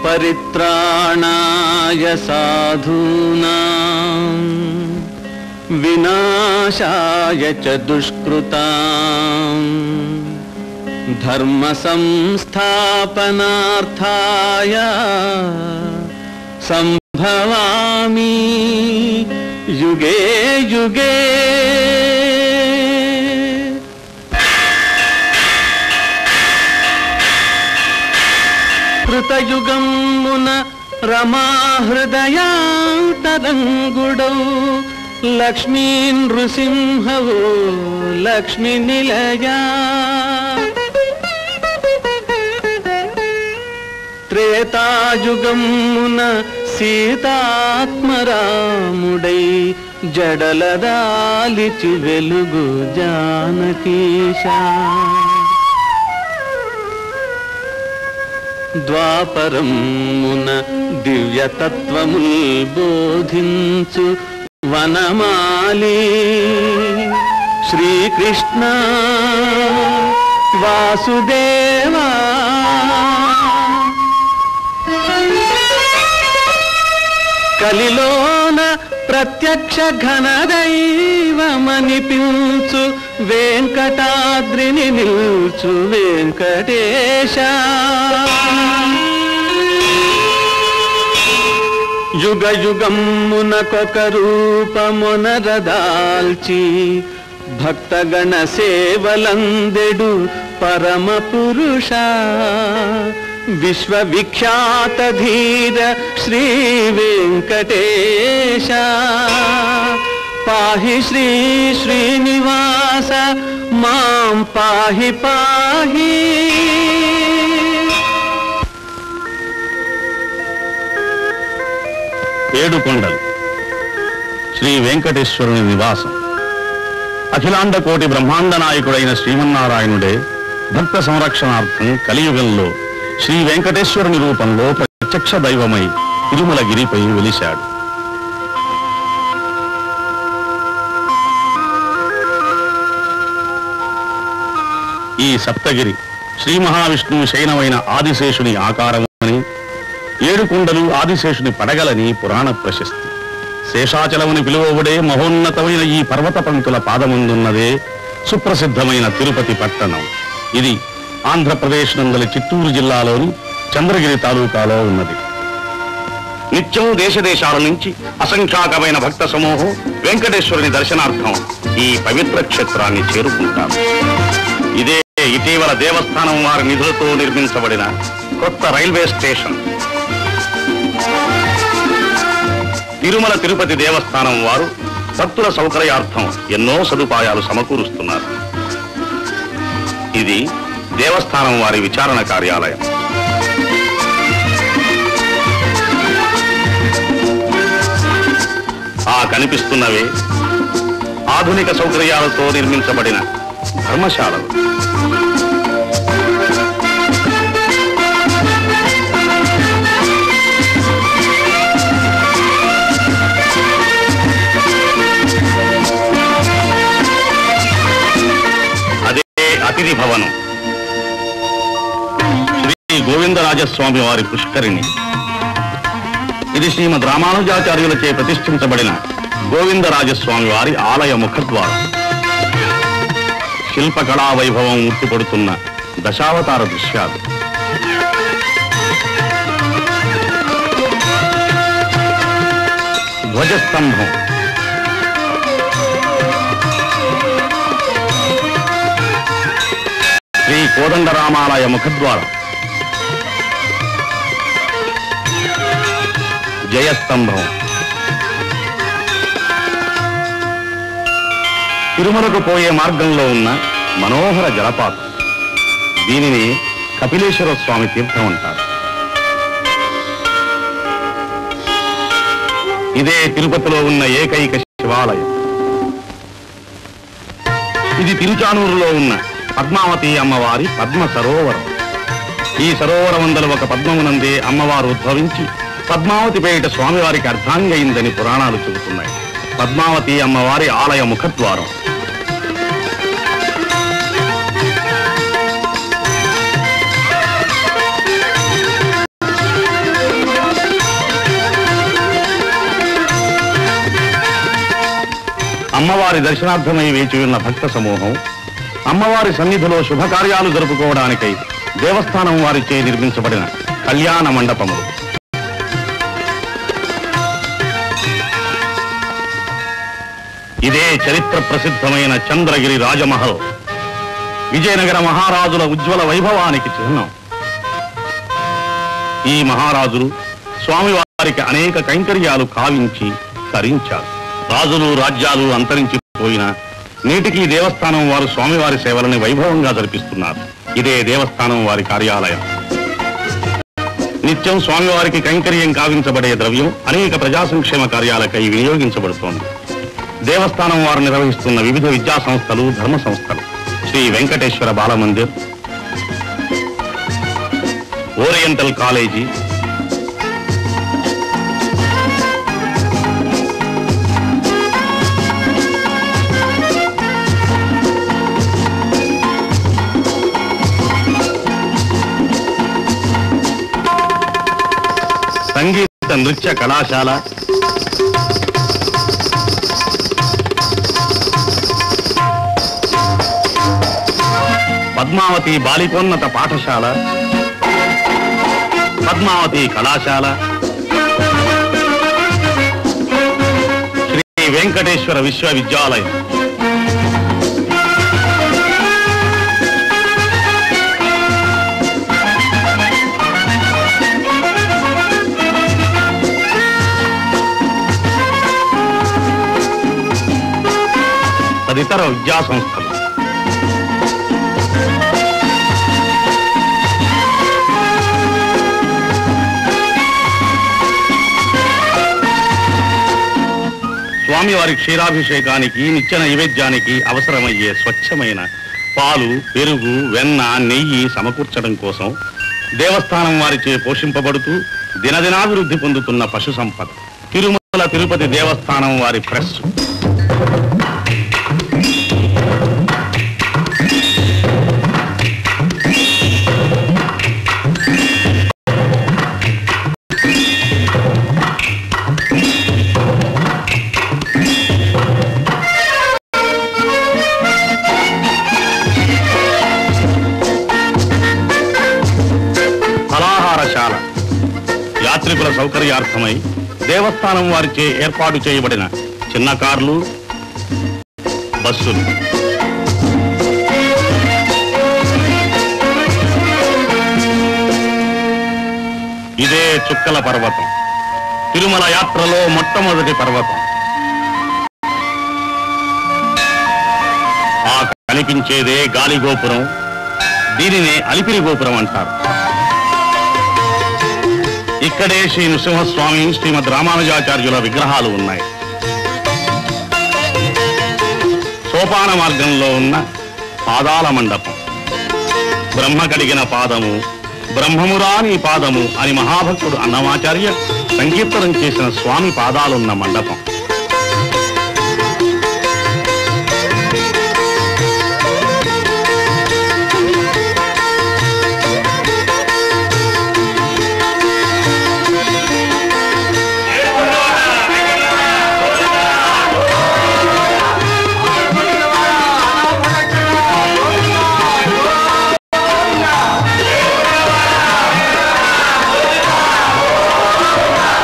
పరిత్రాణాయ సాధూనాం వినాశాయ చ దుష్కృతాం ధర్మ సంస్థాపనార్థాయ సంభవామి యుగే యుగే. కృతయుగమున రమాహృదయాంతరంగుడౌ లక్ష్మీ నృసింహవో లక్ష్మి నిలయా. త్రేతాయుగమున సీతాత్మరాముడై జడలదాలిచి వెలుగు జానకీశా. ద్వాపరమున దివ్యతత్వముల్ బోధించు వనమాలి శ్రీకృష్ణ వాసుదేవా. కలిలోన ప్రత్యక్ష ఘనదైవమనిపించు వెంకటాద్రిని నిల్చు వెంకటేశ. యుగ యుగమునకొక రూపమునరదాల్చి భక్తగణ సేవలందెడు పరమ పురుష. విశ్వవిఖ్యాత ధీర శ్రీ వెంకటేశ. పాహి శ్రీ శ్రీనివాస మాం పాహి పాహి. ఏడుకొండలు శ్రీ వెంకటేశ్వరుని నివాసం. అఖిలాండ కోటి బ్రహ్మాండ నాయకుడైన శ్రీమన్నారాయణుడే భక్త సంరక్షణార్థం కలియుగంలో శ్రీ వెంకటేశ్వరుని రూపంలో ప్రత్యక్ష దైవమై తిరుమలగిరిపై వెలిశాడు. ఈ సప్తగిరి శ్రీ మహావిష్ణువు శయనమైన ఆదిశేషుని ఆకారమని, ఏడుకొండలు ఆదిశేషుని పడగలని పురాణ ప్రశస్తి. శేషాచలముని పిలువబడే మహోన్నతమైన ఈ పర్వత పంక్తుల పాదముందున్నదే సుప్రసిద్ధమైన తిరుపతి పట్టణం. ఇది ఆంధ్రప్రదేశ్ నందలి చిత్తూరు జిల్లాలోని చంద్రగిరి తాలూకాలో ఉన్నది. నిత్యం దేశదేశాల నుంచి అసంఖ్యాకమైన భక్త సమూహం వెంకటేశ్వరుని దర్శనార్థం ఈ పవిత్ర క్షేత్రాన్ని చేరుకుంటారు. ఇదే ఇటీవల దేవస్థానం వారి నిధులతో నిర్మించబడిన కొత్త రైల్వే స్టేషన్. తిరుమల తిరుపతి దేవస్థానం వారు భక్తుల సౌకర్యార్థం ఎన్నో సదుపాయాలు సమకూరుస్తున్నారు. ఇది దేవస్థానం వారి విచారణ కార్యాలయం. ఆ కనిపిస్తున్నవే ఆధునిక సౌకర్యాలతో నిర్మించబడిన ధర్మశాలలు. అదే అతిథి భవనం. శ్రీ గోవిందరాజస్వామి వారి పుష్కరిణి. ఇది శ్రీమద్ రామానుజాచార్యులచే ప్రతిష్ఠించబడిన గోవిందరాజస్వామి వారి ఆలయ ముఖద్వారం. శిల్పకళా వైభవం ఉట్టిపడుతున్న దశావతార దృశ్యాలు. ధ్వజస్తంభం. శ్రీ కోదండరామాలయ ముఖద్వారం. జయస్తంభం. తిరుమలకు పోయే మార్గంలో ఉన్న మనోహర జలపాతం. దీనిని కపిలేశ్వర స్వామి తీర్థం అంటారు. ఇదే తిరుపతిలో ఉన్న ఏకైక శివాలయం. ఇది తిరుచానూరులో ఉన్న పద్మావతి అమ్మవారి పద్మ సరోవరం. ఈ సరోవరమందల ఒక పద్మమునందే అమ్మవారు ఉద్భవించి పద్మావతి పేరిట స్వామివారికి అర్ధాంగైందని పురాణాలు చెబుతున్నాయి. పద్మావతి అమ్మవారి ఆలయ ముఖద్వారం. అమ్మవారి దర్శనార్థమై వేచి ఉన్న భక్త సమూహం అమ్మవారి సన్నిధిలో శుభకార్యాలు జరుపుకోవడానికై దేవస్థానం వారిచే నిర్మించబడిన కళ్యాణ మండపములు. ఇదే చరిత్ర ప్రసిద్ధమైన చంద్రగిరి రాజమహల్, విజయనగర మహారాజుల ఉజ్వల వైభవానికి చిహ్నం. ఈ మహారాజులు స్వామివారికి అనేక కైంకర్యాలు కావించి తరించారు. రాజులు రాజ్యాలు అంతరించిపోయినా నేటికి దేవస్థానం వారు స్వామివారి సేవలని వైభవంగా జరిపిస్తున్నారు. ఇదే దేవస్థానం వారి కార్యాలయం. నిత్యం స్వామివారికి కైంకర్యం కావించబడే ద్రవ్యం అనేక ప్రజా సంక్షేమ కార్యాలకై వినియోగించబడుతోంది. దేవస్థానం వారు నిర్వహిస్తున్న వివిధ విద్యా సంస్థలు, ధర్మ సంస్థలు శ్రీ వెంకటేశ్వర బాలమందిర్, ఓరియంటల్ కాలేజీ, సంగీత నృత్య కళాశాల, పద్మావతి బాలికోన్నత పాఠశాల, పద్మావతి కళాశాల, శ్రీ వెంకటేశ్వర విశ్వవిద్యాలయం, తదితర విద్యా సంస్థలు. స్వామివారి క్షీరాభిషేకానికి, నిత్య నైవేద్యానికి అవసరమయ్యే స్వచ్ఛమైన పాలు, పెరుగు, వెన్న, నెయ్యి సమకూర్చడం కోసం దేవస్థానం వారిచే పోషింపబడుతూ దినదినాభివృద్ధి పొందుతున్న పశు సంపద తిరుమల తిరుపతి దేవస్థానం వారి ప్రెస్. యాత్రికుల సౌకర్యార్థమై దేవస్థానం వారిచే ఏర్పాటు చేయబడిన చిన్న కార్లు, బస్సులు. ఇదే చుక్కల పర్వతం, తిరుమల యాత్రలో మొట్టమొదటి పర్వతం. ఆ కనిపించేదే గాలి గోపురం, దీనినే అలిపిరి గోపురం అంటారు. ఇక్కడే శ్రీ నృసింహస్వామి, శ్రీమద్ రామానుజాచార్యుల విగ్రహాలు ఉన్నాయి. సోపాన మార్గంలో ఉన్న పాదాల మండపం, బ్రహ్మ కడిగిన పాదము, బ్రహ్మమురాని పాదము అని మహాభక్తుడు అన్నమాచార్య సంకీర్తనం చేసిన స్వామి పాదాలున్న మండపం.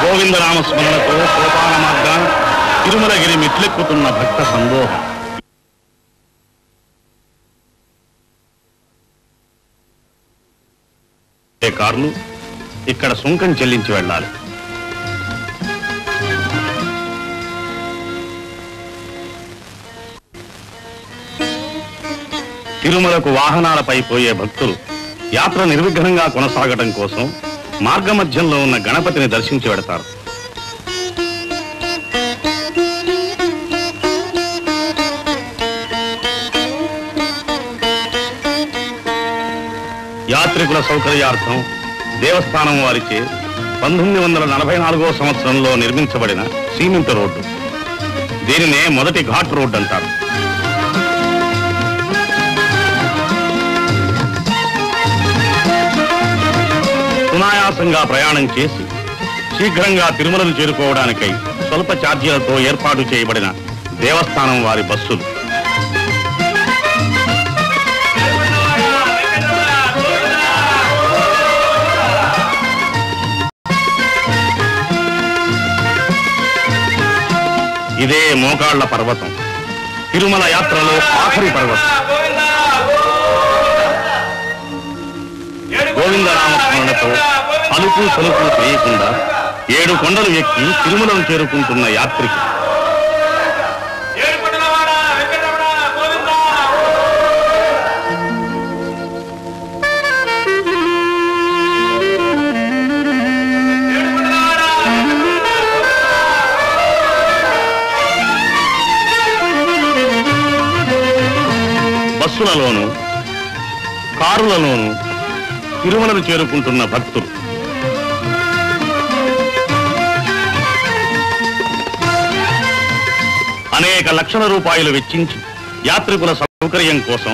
గోవిందనామస్మరణతో సోపాన మార్గాన్ని తిరుమలగిరి మెట్లెక్కుతున్న భక్త సందోహం. కార్లు ఇక్కడ సుంకం చెల్లించి వెళ్ళాలి. తిరుమలకు వాహనాలపై పోయే భక్తులు యాత్ర నిర్విఘ్నంగా కొనసాగడం కోసం మార్గమధ్యంలో ఉన్న గణపతిని దర్శించి వెడతారు. యాత్రికుల సౌకర్యార్థం దేవస్థానం వారిచే 1944వ సంవత్సరంలో నిర్మించబడిన సిమెంట్ రోడ్డు, దీనినే మొదటి ఘాట్ రోడ్డు అంటారు. సునాయాసంగా ప్రయాణం చేసి శీఘ్రంగా తిరుమలను చేరుకోవడానికై స్వల్ప ఛార్జీలతో ఏర్పాటు చేయబడిన దేవస్థానం వారి బస్సులు. ఇదే మోకాళ్ల పర్వతం, తిరుమల యాత్రలో ఆఖరి పర్వతం. గోవిందనామస్మరణతో అలుపు సలుపు చేయకుండా 7 కొండలు ఎక్కి తిరుమలను చేరుకుంటున్న యాత్రికి బస్సులలోనూ కారులలోనూ తిరుమలను చేరుకుంటున్న భక్తులు. అనేక లక్షల రూపాయలు వెచ్చించి యాత్రికుల సౌకర్యం కోసం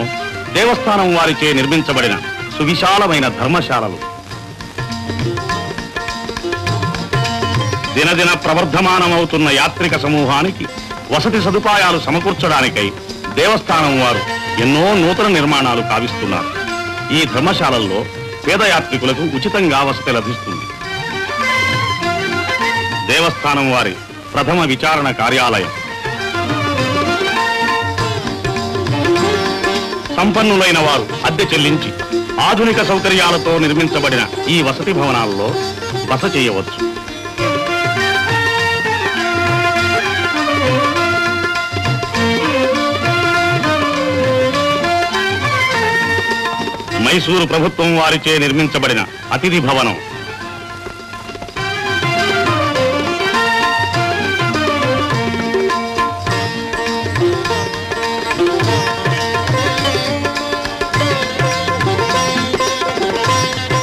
దేవస్థానం వారిచే నిర్మించబడిన సువిశాలమైన ధర్మశాలలు. దినదిన ప్రవర్ధమానమవుతున్న యాత్రిక సమూహానికి వసతి సదుపాయాలు సమకూర్చడానికై దేవస్థానం వారు ఎన్నో నూతన నిర్మాణాలు కావిస్తున్నారు. ఈ ధర్మశాలల్లో పేద యాత్రికులకు ఉచితంగా వసతి లభిస్తుంది. దేవస్థానం వారి ప్రథమ విచారణ కార్యాలయం, సంపన్నులైన వారు అద్దె చెల్లించి ఆధునిక సౌకర్యాలతో నిర్మించబడిన ఈ వసతి భవనాల్లో బస చేయవచ్చు. మైసూరు ప్రభుత్వం వారిచే నిర్మించబడిన అతిథి భవనం,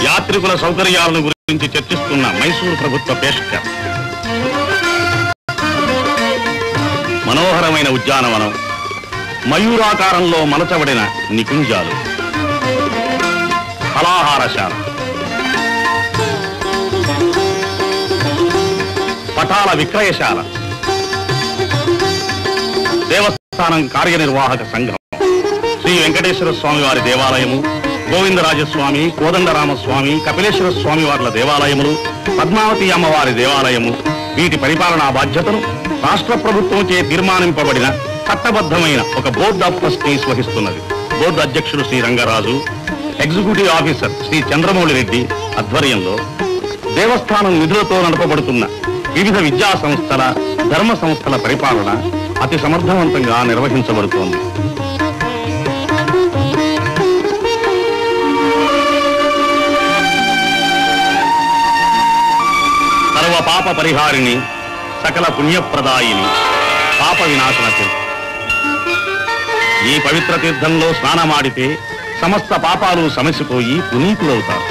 యాత్రికుల సౌకర్యాలను గురించి చర్చిస్తున్న మైసూరు ప్రభుత్వ పేష్కర్, మనోహరమైన ఉద్యానవనం, మయూరాకారంలో మలచబడిన నికుంజాలు, ఫలాహారశాల, పటాల విక్రయశాల, దేవస్థానం కార్యనిర్వాహక సంఘం, శ్రీ వెంకటేశ్వర స్వామి వారి దేవాలయము, గోవిందరాజస్వామి, కోదండరామస్వామి, కపిలేశ్వర స్వామి వార్ల దేవాలయములు, పద్మావతి అమ్మవారి దేవాలయము, వీటి పరిపాలనా బాధ్యతను రాష్ట్ర ప్రభుత్వంచే తీర్మానింపబడిన చట్టబద్ధమైన ఒక బోర్డ్ ఆఫ్ ట్రస్టీస్ వహిస్తున్నది. బోర్డు అధ్యక్షుడు శ్రీ రంగరాజు, ఎగ్జిక్యూటివ్ ఆఫీసర్ శ్రీ చంద్రమౌళి రెడ్డి ఆధ్వర్యంలో దేవస్థానం నిధులతో నడపబడుతున్న వివిధ విద్యా సంస్థల, ధర్మ సంస్థల పరిపాలన అతి సమర్థవంతంగా నిర్వహించబడుతోంది. సర్వ పాప పరిహారిణి, సకల పుణ్యప్రదాయిని, పాప వినాశన తీర్థం. ఈ పవిత్ర తీర్థంలో స్నానమాడితే సమస్త పాపాలు సమసిపోయి పునీతులవుతారు.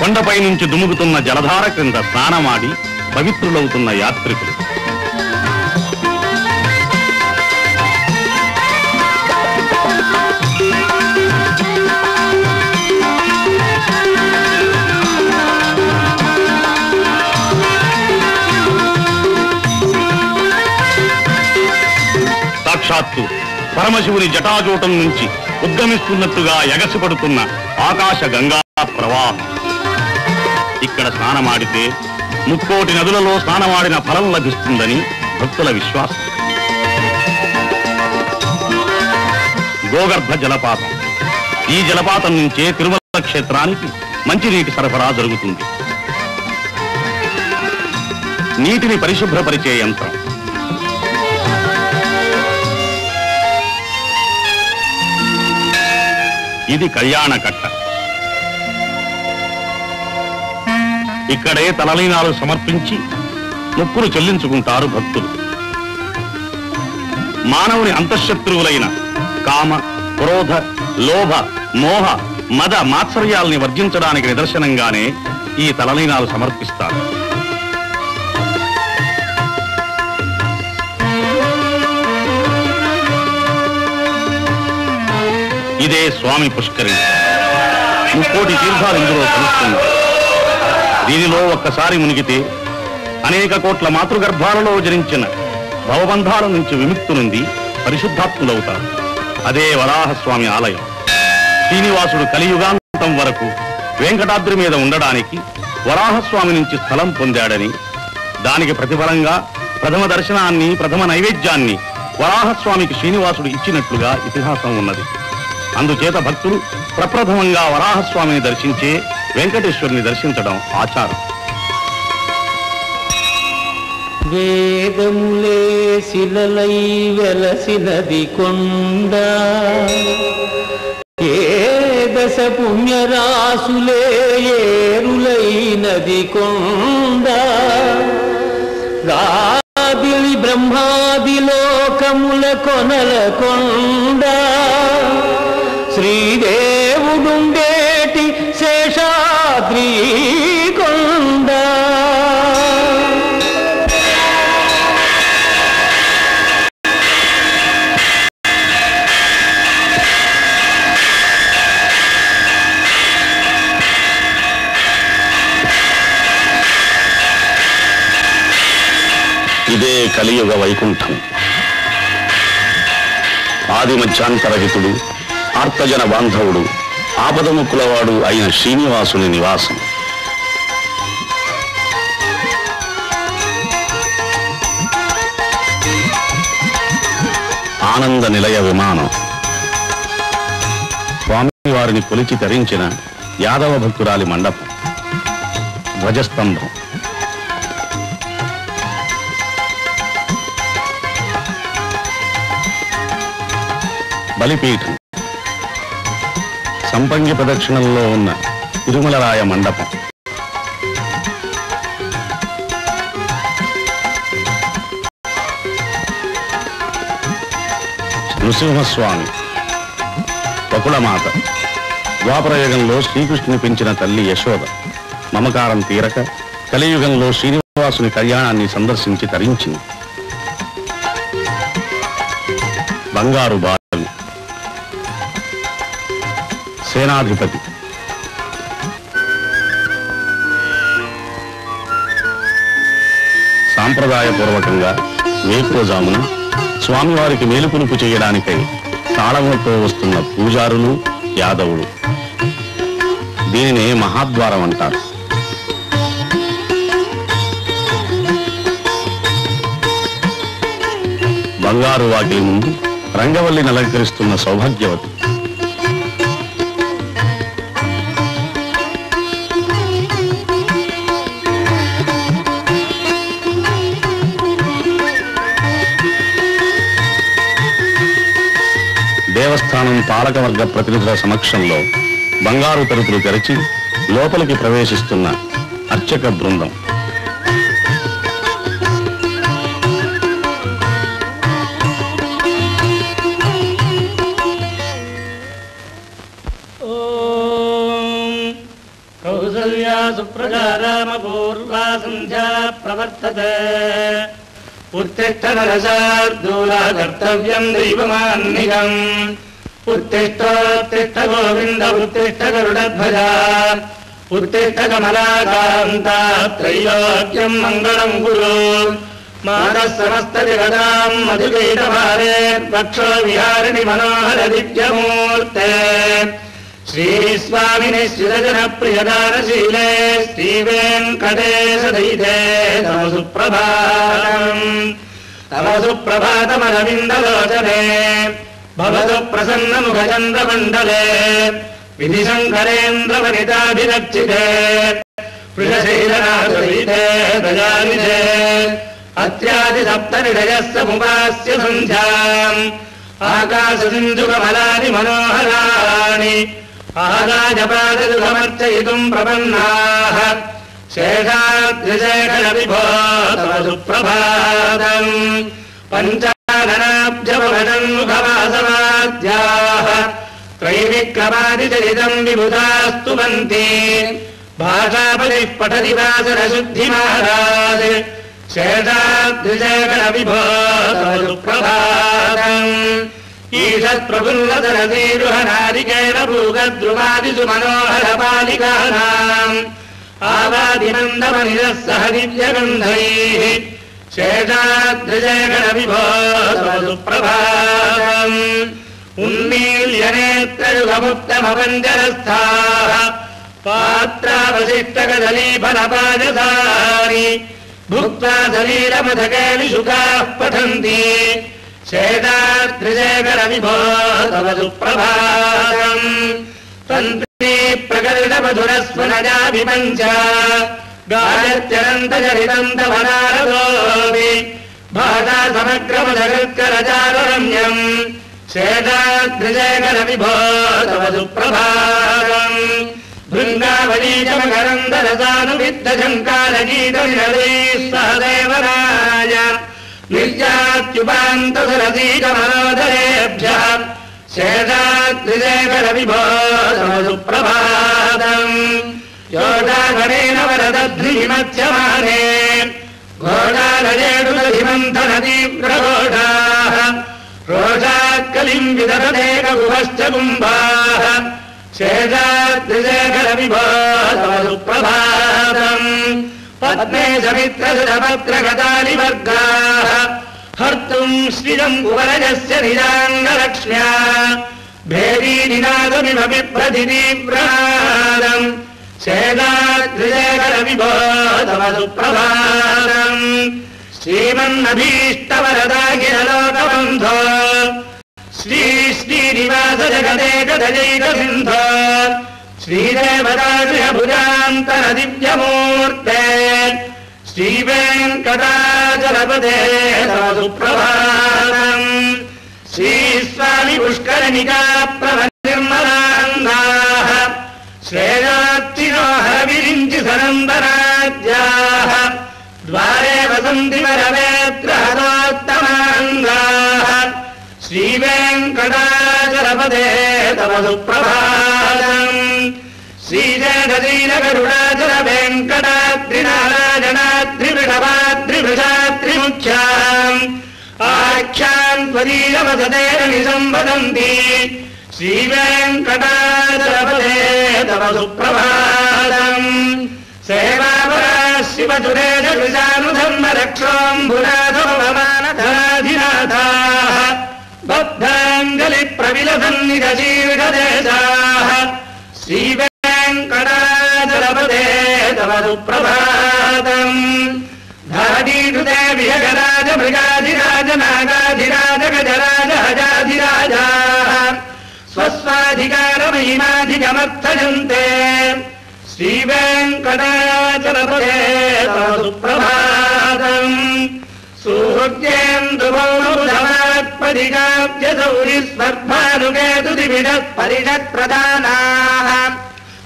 కొండపై నుంచి దుముకుతున్న జలధార క్రింద స్నానమాడి పవిత్రులవుతున్న యాత్రికులు. సాక్షాత్తు పరమశివుని జటాజూటం నుంచి ఉద్గమిస్తున్నట్టుగా ఎగసిపడుతున్న ఆకాశ గంగా ప్రవాహం. ఇక్కడ స్నానమాడితే 30 నదులలో స్నానమాడిన ఫలం లభిస్తుందని భక్తుల విశ్వాసం. గోగర్భ జలపాతం. ఈ జలపాతం నుంచే తిరుమల క్షేత్రానికి మంచినీటి సరఫరా జరుగుతుంది. నీటిని పరిశుభ్రపరిచే యంత్రం. ఇది కళ్యాణకట్ట. ఇక్కడే తలలీనాలు సమర్పించి మొక్కులు చెల్లించుకుంటారు భక్తులు. మానవుని అంతఃశత్రువులైన కామ, క్రోధ, లోభ, మోహ, మద, మాత్సర్యాల్ని వర్జించడానికి నిదర్శనంగానే ఈ తలలీనాలు సమర్పిస్తారు. ఇదే స్వామి పుష్కరిణి. 30 తీర్థాలు ఇందులో కలుస్తున్నాయి. దీనిలో ఒక్కసారి మునిగితే అనేక కోట్ల మాతృగర్భాలలో జరించిన భవబంధాల నుంచి విముక్తునుంది పరిశుద్ధాత్ములవుతారు. అదే వరాహస్వామి ఆలయం. శ్రీనివాసుడు కలియుగాంతం వరకు వెంకటాద్రి మీద ఉండడానికి వరాహస్వామి నుంచి స్థలం పొందాడని, దానికి ప్రతిఫలంగా ప్రథమ దర్శనాన్ని, ప్రథమ నైవేద్యాన్ని వరాహస్వామికి శ్రీనివాసుడు ఇచ్చినట్లుగా ఇతిహాసం ఉన్నది. అందుచేత భక్తులు ప్రప్రథమంగా వరాహస్వామిని దర్శించే వెంకటేశ్వరుని దర్శించడం ఆచారం. వేదములే శిలలై వెలసినది కొండ, ఏ దశ పుణ్యరాసులే ఏరులైనది కొండ, గాదిలి బ్రహ్మాది లోకముల కొనల కొండ, శ్రీదేవుడుండేటి శేషాద్రి కొండ. ఇదే కలియుగ వైకుంఠం. ఆది మధ్యాంతరహితుడు, ఆర్తజన బాంధవుడు, ఆపదముక్కులవాడు అయిన శ్రీనివాసుని నివాసం. ఆనంద నిలయ విమానం. స్వామివారిని కొలిచి తరించిన యాదవ భక్తురాలి మండపం. ధ్వజస్తంభం. బలిపీఠం. సంపంగి ప్రదక్షిణంలో ఉన్న తిరుమలరాయ మండపం. నృసింహస్వామి. బకుళమాత. ద్వాపరయుగంలో శ్రీకృష్ణుని పెంచిన తల్లి యశోద మమకారం తీరక కలియుగంలో శ్రీనివాసుని కళ్యాణాన్ని సందర్శించి తరించింది. బంగారు బావి. సేనాధిపతి. సాంప్రదాయపూర్వకంగా వేకువజామున స్వామివారికి మేలుకొలుపు చేయడానికై తాళములతో వస్తున్న పూజారులు, యాదవులు. దీనినే మహాద్వారం అంటారు. బంగారు వాకిలి ముందు రంగవల్లిని అలంకరిస్తున్న సౌభాగ్యవతి. దేవస్థానం పాలకవర్గ ప్రతినిధుల సమక్షంలో బంగారు తలుపులు తెరచి లోపలికి ప్రవేశిస్తున్న అర్చక బృందం. కౌసల్యా సుప్రజా రామ పూర్వా సంధ్యా ప్రవర్తతే. ఉత్తిష్ట నరశార్దూలా కర్తవ్యం దైవమాన్నికం. ఉత్తిష్టోత్తిష్ట గోవింద ఉత్తిష్ట గరుడధ్వజ. ఉత్తిష్ట కమలాకాంతా త్రైలోక్యం మంగళం కురు. మానః సమస్త జగదాం మధుకైటభారే వక్షో విహారిణి మనోహర దివ్యమూర్తే. శ్రీస్వామిని శ్రీజన ప్రియదానశీలే శ్రీ వెంకటేశ దయితే తమ సుప్రభాతం. తమ సుప్రభాతమరవిందలోచనే భవతు ప్రసన్న ముఖచంద్రమండలే. విధిశంకరేంద్ర వనితాభిరక్షితే వృషశైలనాథయితే దయానిధే. అత్యాది సప్తనిడయస్య ముపాస్య సంధ్యాం. ఆకాశ సింధుకమలాని మనోహరాణి ఆదాజపాదదుఃఖమర్చయితుం ప్రపన్నాః. శేషాద్రిశేఖర విభో తవ సుప్రభాతం. పంచాననాబ్జముఖవాసవాద్యాః త్రైవిక్రమాదిచరితం విబుధాస్తువంతి. భాషాపతిః పఠతి వాసరశుద్ధి మహారాజ్. శేషాద్రిశేఖర విభో తవ సుప్రభాతం. ఈషత్ ప్రఫుల్లతరసీరుహనాదికేన భూగద్రుమాదిషు మనోహర బాలికానాం. ఆవాదిమందమనిరः సహ దివ్యగంధైః शेषाद्रिजयगणविभो तव सुप्रभातम् उन्मील्यनेत्रयुगमुक्तमपञ्जरस्थाः पात्रावशिष्टकदलीफलपादसारि भुक्त्वा सलीलमधकेलिशुकाः पठन्ति शेषाद्रिजयगणविभो तव सुप्रभातम् तन्त्री प्रकटितमधुरस्वनजाभिपञ्च गायत्यनन्तचरितन्तवनारदोऽपि भाषा समग्रमधकृत्करचाररम्यम् शेषाद्रिजयगणविभो तव सुप्रभातम् भृङ्गावलीकमकरन्दरसानुविद्धझङ्कारगीतविरदैः सह देवराज निर्यात्युपान्तसरसीकमनोदरेभ्यः शेषाद्रिजयगणविभो तव सुप्रभातम् योषागणेन वरदध्निमत्स्यमाने घोषालयेडुलधिमन्थनतीव्रघोषाः रोषात्कलिम् विदधतेकगुहश्च कुम्भाः शेषाद्रिजयगणविभो तव सुप्रभातम् पद्मे समित्रसुरपत्रगतालिवर्गाः हर्तुम् श्रियम् कुवरजस्य निजाङ्गलक्ष्म्या भेदीनिनादमिव बिभ्रतितीव्रनादम् शेषाद्रिजयगणविभो तव सुप्रभातम् श्रीमन्नभीष्टवरदाखिललोकबन्धो श्रीनिवास जगदेकदजैकसिन्धो श्रीदेवदाशयभुजान्तरदिव्यमूर्ते श्रीवेङ्कटाचलपदे तव सुप्रभातम् श्रीस्वामि पुष्करनिका प्रभनिर्मलान्धाः श्रेयात्तिनो हरविरिञ्चि सनन्दराज्याः द्वारे वसन्ति वरवेत्रहरोत्तमाङ्गाः श्रीवेङ्कटाचलपदे तव सुप्रभातम् श्रीजयदीनगरुडाचलवेङ्कटाद्रिनारायणाद्रिवृषभाद्रिवृषाद्रिमुख्याम् आख्यान् त्वदीयवसतेन निसम्वदन्ति श्रीवेङ्कटाचलपदे तव सुप्रभातम् सेवापरा शिवसुरेशकृशानुधर्मरक्षोऽम्बुराधोममानधराधिनाथाः बद्धाञ्जलिप्रविलसन्निधशीर्षदेशाः श्रीवेङ्कटाचलपदे तव सुप्रभातम् धाडीकृते विहगराजमृगाधिराजनागाधिराज गजराज हजाधिराजाः स्वस्वाधिकारमहिमाधिगमर्थयन्ते श्रीवेङ्कटाचलपदे तव सुप्रभातम् सूर्येन्दुभौमौधमात्पदिकाब्जसौरिस्पर्भानुकेतुदिभिडः परिषत्प्रदानाः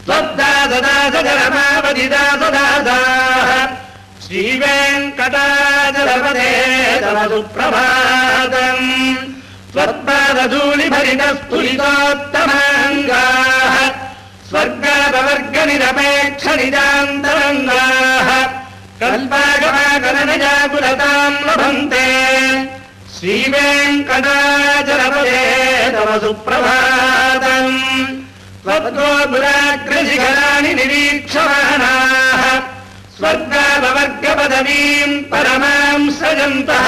त्वद्दासदासजलमावधिदासदासाः श्रीवेङ्कटाचलपदे तव सुप्रभातम् त्वत्पादधूलिभरितस्फुलितोत्तमाङ्गाः स्वर्गापवर्गनिरपेक्षनिदान्तरङ्गाः कल्पागमाकलनजाकुलताम् लभन्ते श्रीवेङ्कटाचलपदे तव सुप्रभातम् त्वद्गोपुराग्रशिखराणि निरीक्षमाणाः स्वर्गापवर्गपदवीम् परमाम् सृजन्तः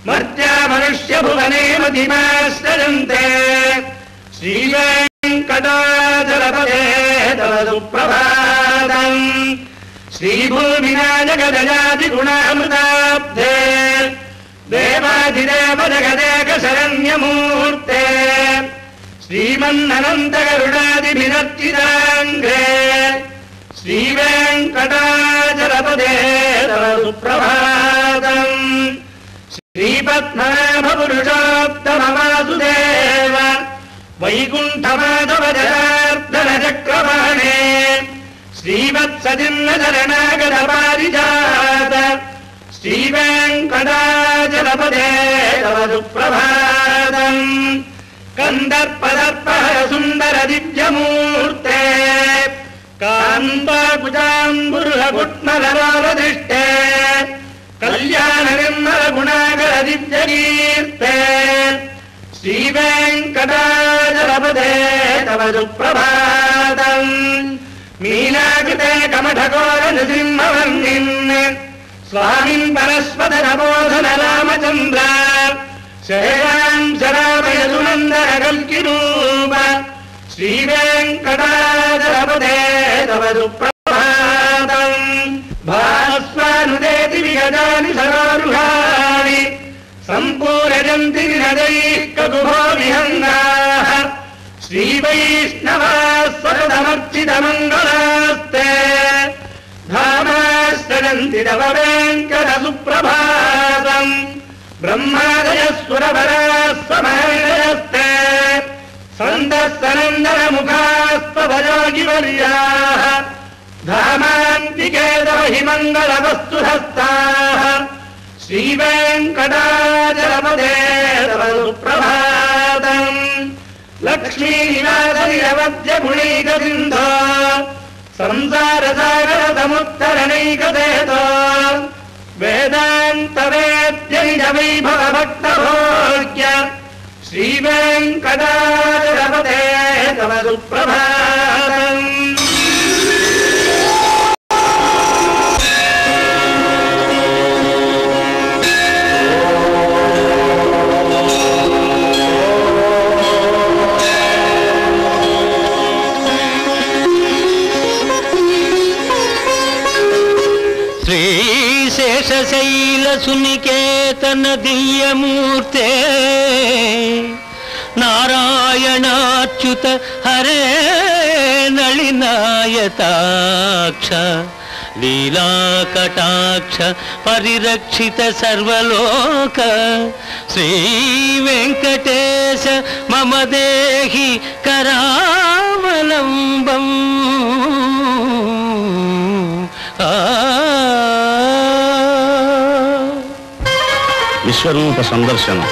मर्त्या मनुष्यभुवने मतिमाश्रयन्ते श्रीवेङ्कटाचलपदे तव सुप्रभातम् श्रीभूमिना जगदजादिगुणामृताब्धे देवाधिदेव जगदेकशरण्यमूर्ते श्रीमन्ननन्तगरुडादिभिरर्चिताङ्घ्रे श्रीवेङ्कटाचलपदे तव सुप्रभातम् श्रीपद्मनाभपुरुषोत्तमवासुदेव वैकुण्ठमाधव जनार्दनचक्रवाणे श्रीवत्सजिन्नचरणागतपारिजात श्रीवेङ्कटाचलपदे तव सुप्रभातम् कन्दर्पदर्पहरसुन्दरदिव्यमूर्ते कान्ताकुजाम्बुरुहकुट्मलरोलदृष्टे कल्याणनिर्मलगुणाकरदिव्यकीर्ते श्रीवेङ्कटाचलपदे तव सुप्रभातम् मीनाकृते कमठकोरनृसिंहवर्णिन् స్వామిన్ పరస్పద నమోధన రామచంద్ర శేషాం శరామయదునందన కల్కిరూప శ్రీ వెంకటాచలపదే తవ సుప్రభాతం భాస్వానుదేతి విగజాని సరోరుహాని సంపూరజంతి నదైః కగుభో విహంగాః శ్రీ వైష్ణవాః సతతమర్చితమంగళాస్తే ధామాశ్రయంతి తవ వెంకట సుప్రభాతం బ్రహ్మాదయః సురవరాः సమహర్షయస్తే సందస్సనందనముఖాస్తవయోగివర్యాः ధామాంతికే తవ హి మంగళవస్తుహస్తాः శ్రీ వెంకటాచలపదే తవ సుప్రభాతం లక్ష్మీనివాసనిరవద్య గుణైకసింధో సంసారసాగర సముత్తరణైకసేతో వేదాంత వేద్య నిజ వైభవ భక్త భోగ్య శ్రీ వెంకటాచలపదే తవ సుప్రభాతం శేషశైల సునికేతన దివ్యమూర్తే నారాయణాచ్యుత హరే నళినాయతాక్ష లీలాకటాక్ష పరిరక్షిత సర్వలోక శ్రీ వెంకటేశ మమ దేహి కరావలంబం విశ్వరూప సందర్శనం.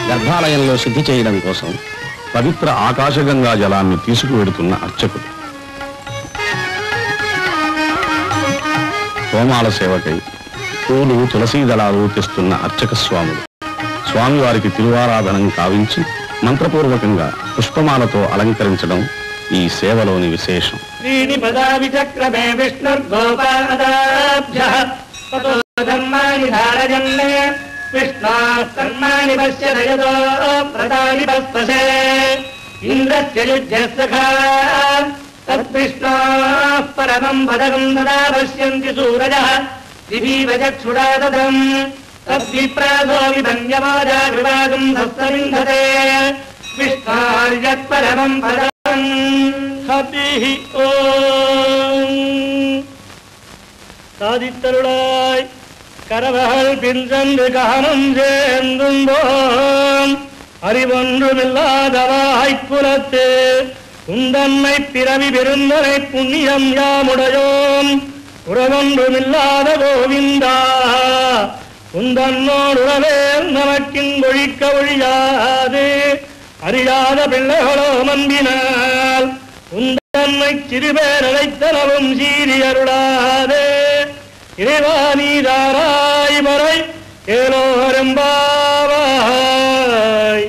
గర్భాలయంలో శుద్ధి చేయడం కోసం పవిత్ర ఆకాశగంగా జలాన్ని తీసుకువెడుతున్న అర్చకుడు. హోమాల సేవకై పూలు తులసీ దళాలు తెస్తున్న అర్చక స్వాములు స్వామివారికి తిరువారాధనం కావించి మంత్రపూర్వకంగా పుష్పమాలతో అలంకరించడం ఈ సేవలోని విశేషం. శ్రీనిపదావిచక్రమే విష్ణుర్గోపాదాభ్యః తతో ధర్మాని ధారయన్నే విష్ణాస్తన్మాని పశ్యదయతో ప్రదాని పస్పశే ఇంద్రస్య యుజ్యస్సఖా తద్విష్ణోః పరమం పదకం తదా పశ్యంతి సూరజः దివీవ చక్షురాదదం తద్విప్రాసో విభంజమాజా విభాగం సస్తమింధతే విష్ణార్యత్పరమం పదం హరిః ఓం. சாதித்தருளாய் கரவகள் பின்சென்று காணும் சேர்ந்தும்போம் அறிவொன்றுமில்லாதவாய்ப்புலத்து உந்தன்மை பிறவி பெருந்தனை புண்ணியம் யாமுடையோம் உறவொன்றுமில்லாத கோவிந்தா உந்தன்னோடுறவேல் நமக்கிங்கொழிக்க ஒழியாது அறியாத பிள்ளைகளோ மம்பினால் உந்தன்மை சிறுபேர் அழைத்தனவும் சீரி அருளாதே இறைவானீதாராய் வரை ஏலோரம்பாவாய்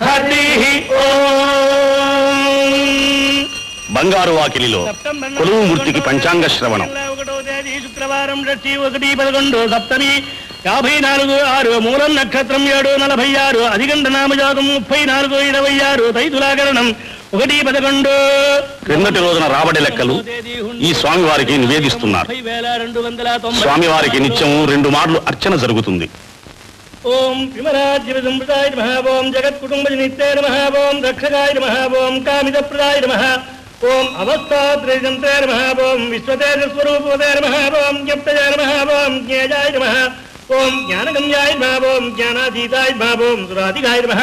ஹரிஹி ஓம். బంగారు వాకిలిలో కొలువు మూర్తికి పంచాంగ శ్రవణం. 1వ తేదీ శుక్రవారం 1/11 సప్తమి 54/6 మూలం నక్షత్రం 7/46 అధిగంట నామజాతం 34/26 తైతులాకరణం 1/11. క్రిందటి రోజున రాబడి లెక్కలు ఈ స్వామివారికి నివేదిస్తున్నారు. స్వామివారికి నిత్యము 2 మార్లు అర్చన జరుగుతుంది. ఓం విమరాజ్య సంప్రదాయ నమః. ఓం జగత్కుటుంబ నిత్యాయ నమః. ఓం రక్షకాయ నమః. ఓం కామితప్రదాయ నమః. ఓం అవస్థాత్రయంత్రాయ నమః. ఓం విశ్వతేజస్వరూపవతే నమః. ఓం జ్ఞప్తయాయ నమః. ఓం జ్ఞేయాయ నమః. ఓం జ్ఞానగమ్యాయ నమః. ఓం జ్ఞానాతీతాయ నమః. ఓం సురాధికాయ నమః.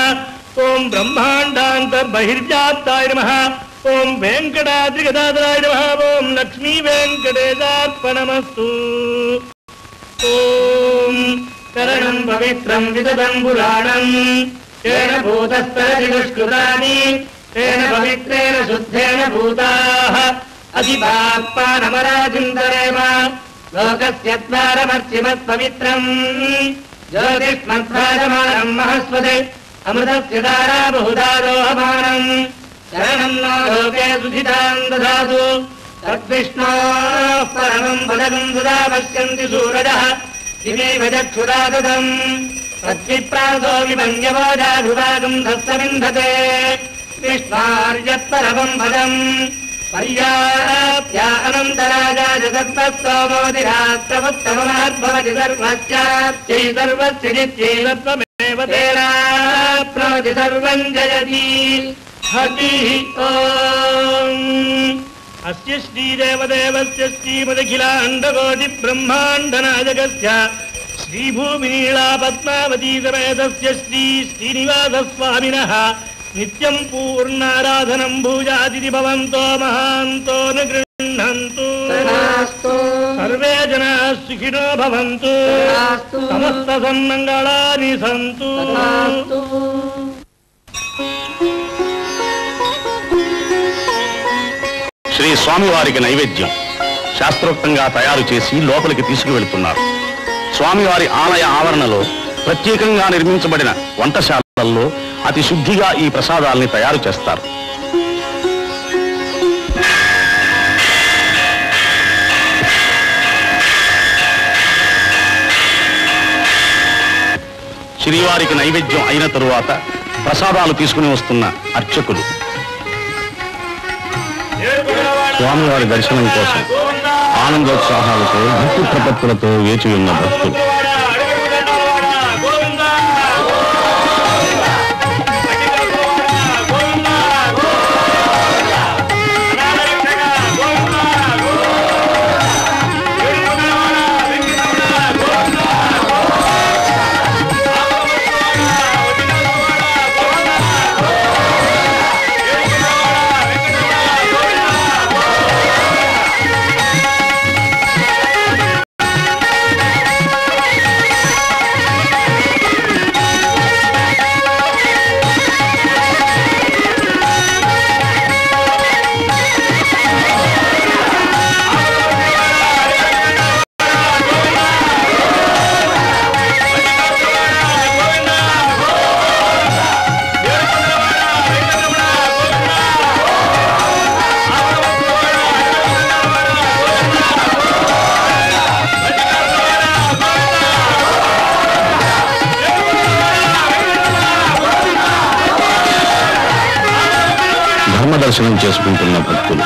ఓం బ్రహ్మాండాంతర్బహిర్వ్యాప్తాయ నమః. ఓం వెంకటాద్రిగదాధరాయ నమః. ఓం లక్ష్మీ వెంకటేశార్పణమస్తు. ఓం కరణం పవిత్రం విదదం పురాణం తేన భూతస్తరతి దుష్కృతాని తేన పవిత్రేణ శుద్ధేన భూతాః అధిపాత్మానమరాజిందరేమ లోకస్య ద్వారమర్చిమత్ పవిత్రం ज्योतिष्मत्प्राजमानम् महस्वते अमृतस्य धारा बहुधारोहमानम् शरणम् नो लोके सुधिताम् ददातु तद्विष्णोः परमम् पदकम् सदा पश्यन्ति सूरजः दिवेव चक्षुरादतम् तद्विप्रासो विभङ्ग्यवोजाभिवागम् धस्तविन्धते विष्णार्यत्परमम् पदम् पर्याप्या अनन्तराजाय सर्वस्तोमोदिरात्रमुत्तममहद्भवति सर्वस्याप्यै सर्वस्य जित्यैव त्वमेव तेनाप्नोति सर्वम् जयति हरिः ओम् अस्य श्रीदेवदेवस्य श्रीमदखिलाण्डकोटिब्रह्माण्डनायकस्य श्रीभूमिनीला पद्मावती समेतस्य श्रीनिवासस्वामिनः नित्यं पूर्णाराधनं भूजादिति भवन्तो महान्तो न गृह्णन्तु सर्वे जनाः सुखिनो भवन्तु समस्त सन्मङ्गलानि सन्तु శ్రీ స్వామివారికి నైవేద్యం శాస్త్రోక్తంగా తయారు చేసి లోపలికి తీసుకువెళ్తున్నారు. స్వామివారి ఆలయ ఆవరణలో ప్రత్యేకంగా నిర్మించబడిన వంటశాలల్లో అతి శుద్ధిగా ఈ ప్రసాదాల్ని తయారు చేస్తారు. శ్రీవారికి నైవేద్యం అయిన తరువాత ప్రసాదాలు తీసుకుని వస్తున్న అర్చకులు స్వామివారి దర్శనం కోసం ఆనందోత్సాహాలతో భక్తి ప్రపత్తులతో వేచి ఉన్న భక్తులు దర్శనం చేసుకుంటున్న భక్తులు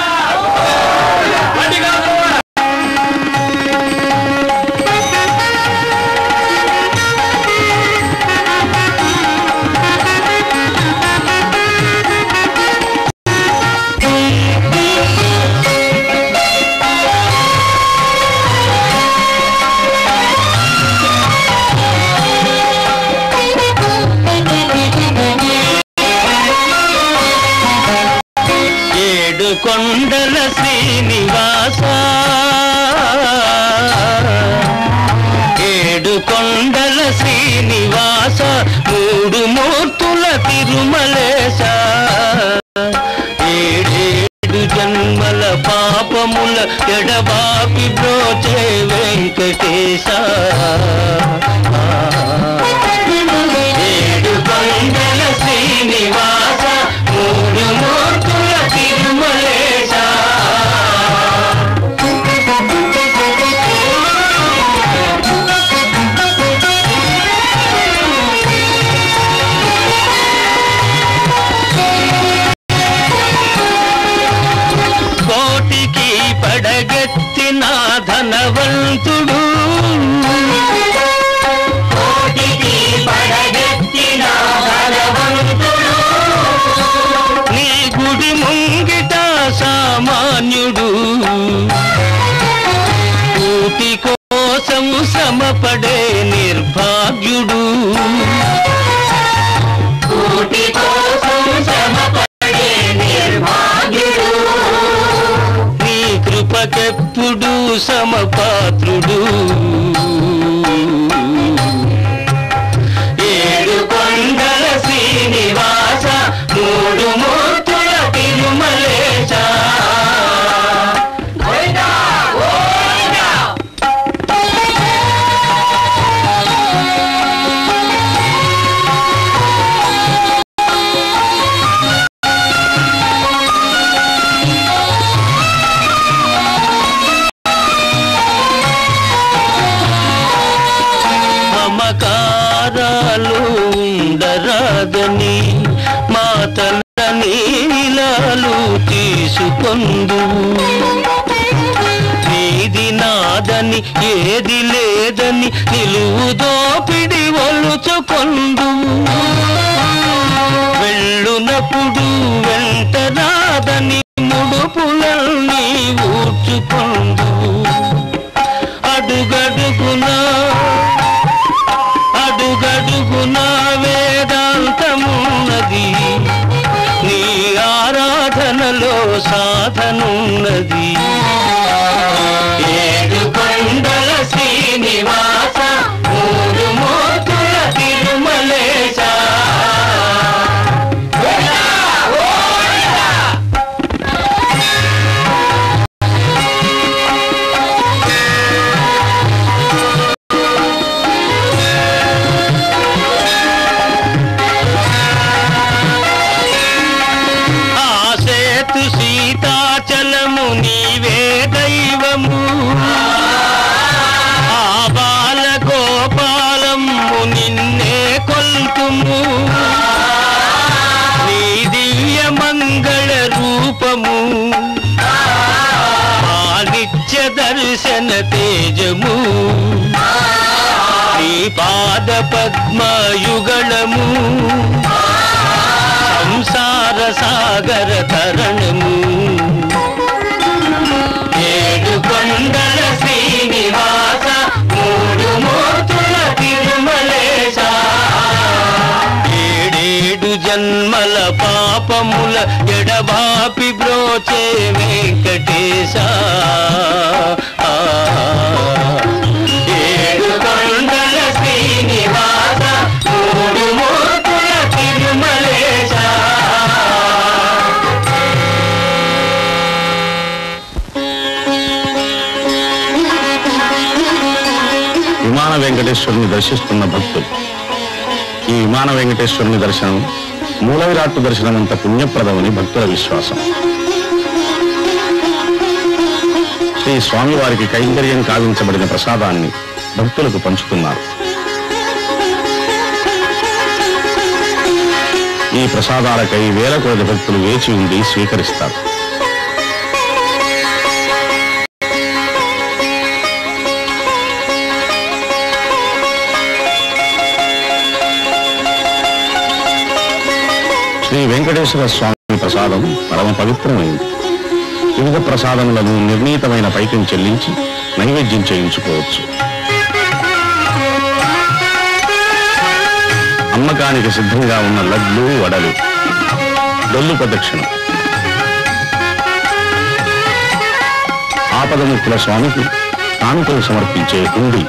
కొండల శ్రీనివాస ఏడు కొండల శ్రీనివాస మూడు మూర్తుల తిరుమలేశ ఏడేడు జన్మల పాపముల ఎడబాపి బ్రోచే వెంకటేశ ఏడు కొండల శ్రీనివాస మూడు మూర్తుల తిరుమలేశ కోటికి పడగెత్తిన ధనవంతుడు కోటికి పడగెత్తిన ధనవంతుడు నీ గుడి ముంగిట సామాన్యుడు కోటి కోసం శ్రమపడే నిర్భాగ్యుడు కోటి కోసం శ్రమపడే నిర్భాగ్యుడు నీ కృపకెప్పుడు సమపాత్రుడు ఏడు కొండల శ్రీనివాస మూడు మూర్తుల తిరుమలేశ ఊచుకొందు నీది నాదని ఏది లేదని నిలువు దోపిడి ఒలుచుకొందు వెళ్ళునప్పుడు వెంట రాదని ముడుపులన్నీ ఊచుకొందు అడుగడుగునా వేదాంతమున్నది నీ ఆరాధనలో సాధనున్నది ఏడు కొండల శ్రీనివాస మూడు మూర్తుల తిరుమలేశ సీతాచలము నీవే దైవము ఆ బాల గోపాలము నిన్నే కొల్తుము నీ దివ్య మంగళ రూపము ఆ నిత్య దర్శన తేజము నీ పాద పద్మయుగళము సంసార సాగర తరణము ఏడు కొండల శ్రీనివాస మూడు మూర్తుల తిరుమలేశ ఏడేడు జన్మల పాపముల ఎడబాపి బ్రోచే వెంకటేశ ఏడు కొండల శ్రీనివాస మూడు మూర్తుల తిరుమలేశ విమాన వెంకటేశ్వరుని దర్శిస్తున్న భక్తులు ఈ విమాన వెంకటేశ్వరుని దర్శనం మూల విరాట్టు దర్శనం అంత పుణ్యప్రదమని భక్తుల విశ్వాసం. శ్రీ స్వామివారికి కైంకర్యం కావించబడిన ప్రసాదాన్ని భక్తులకు పంచుతున్నారు. ఈ ప్రసాదాలకై వేల కొలది భక్తులు వేచి ఉండి స్వీకరిస్తారు. శ్రీ వెంకటేశ్వర స్వామి ప్రసాదం పరమ పవిత్రమైంది. వివిధ ప్రసాదములను నిర్ణీతమైన పైకం చెల్లించి నైవేద్యం చేయించుకోవచ్చు. అమ్మకానికి సిద్ధంగా ఉన్న లడ్లు, వడలు, డొల్లు ప్రదక్షిణ, ఆపదముక్కుల స్వామికి కానుకలు సమర్పించే హుండీ,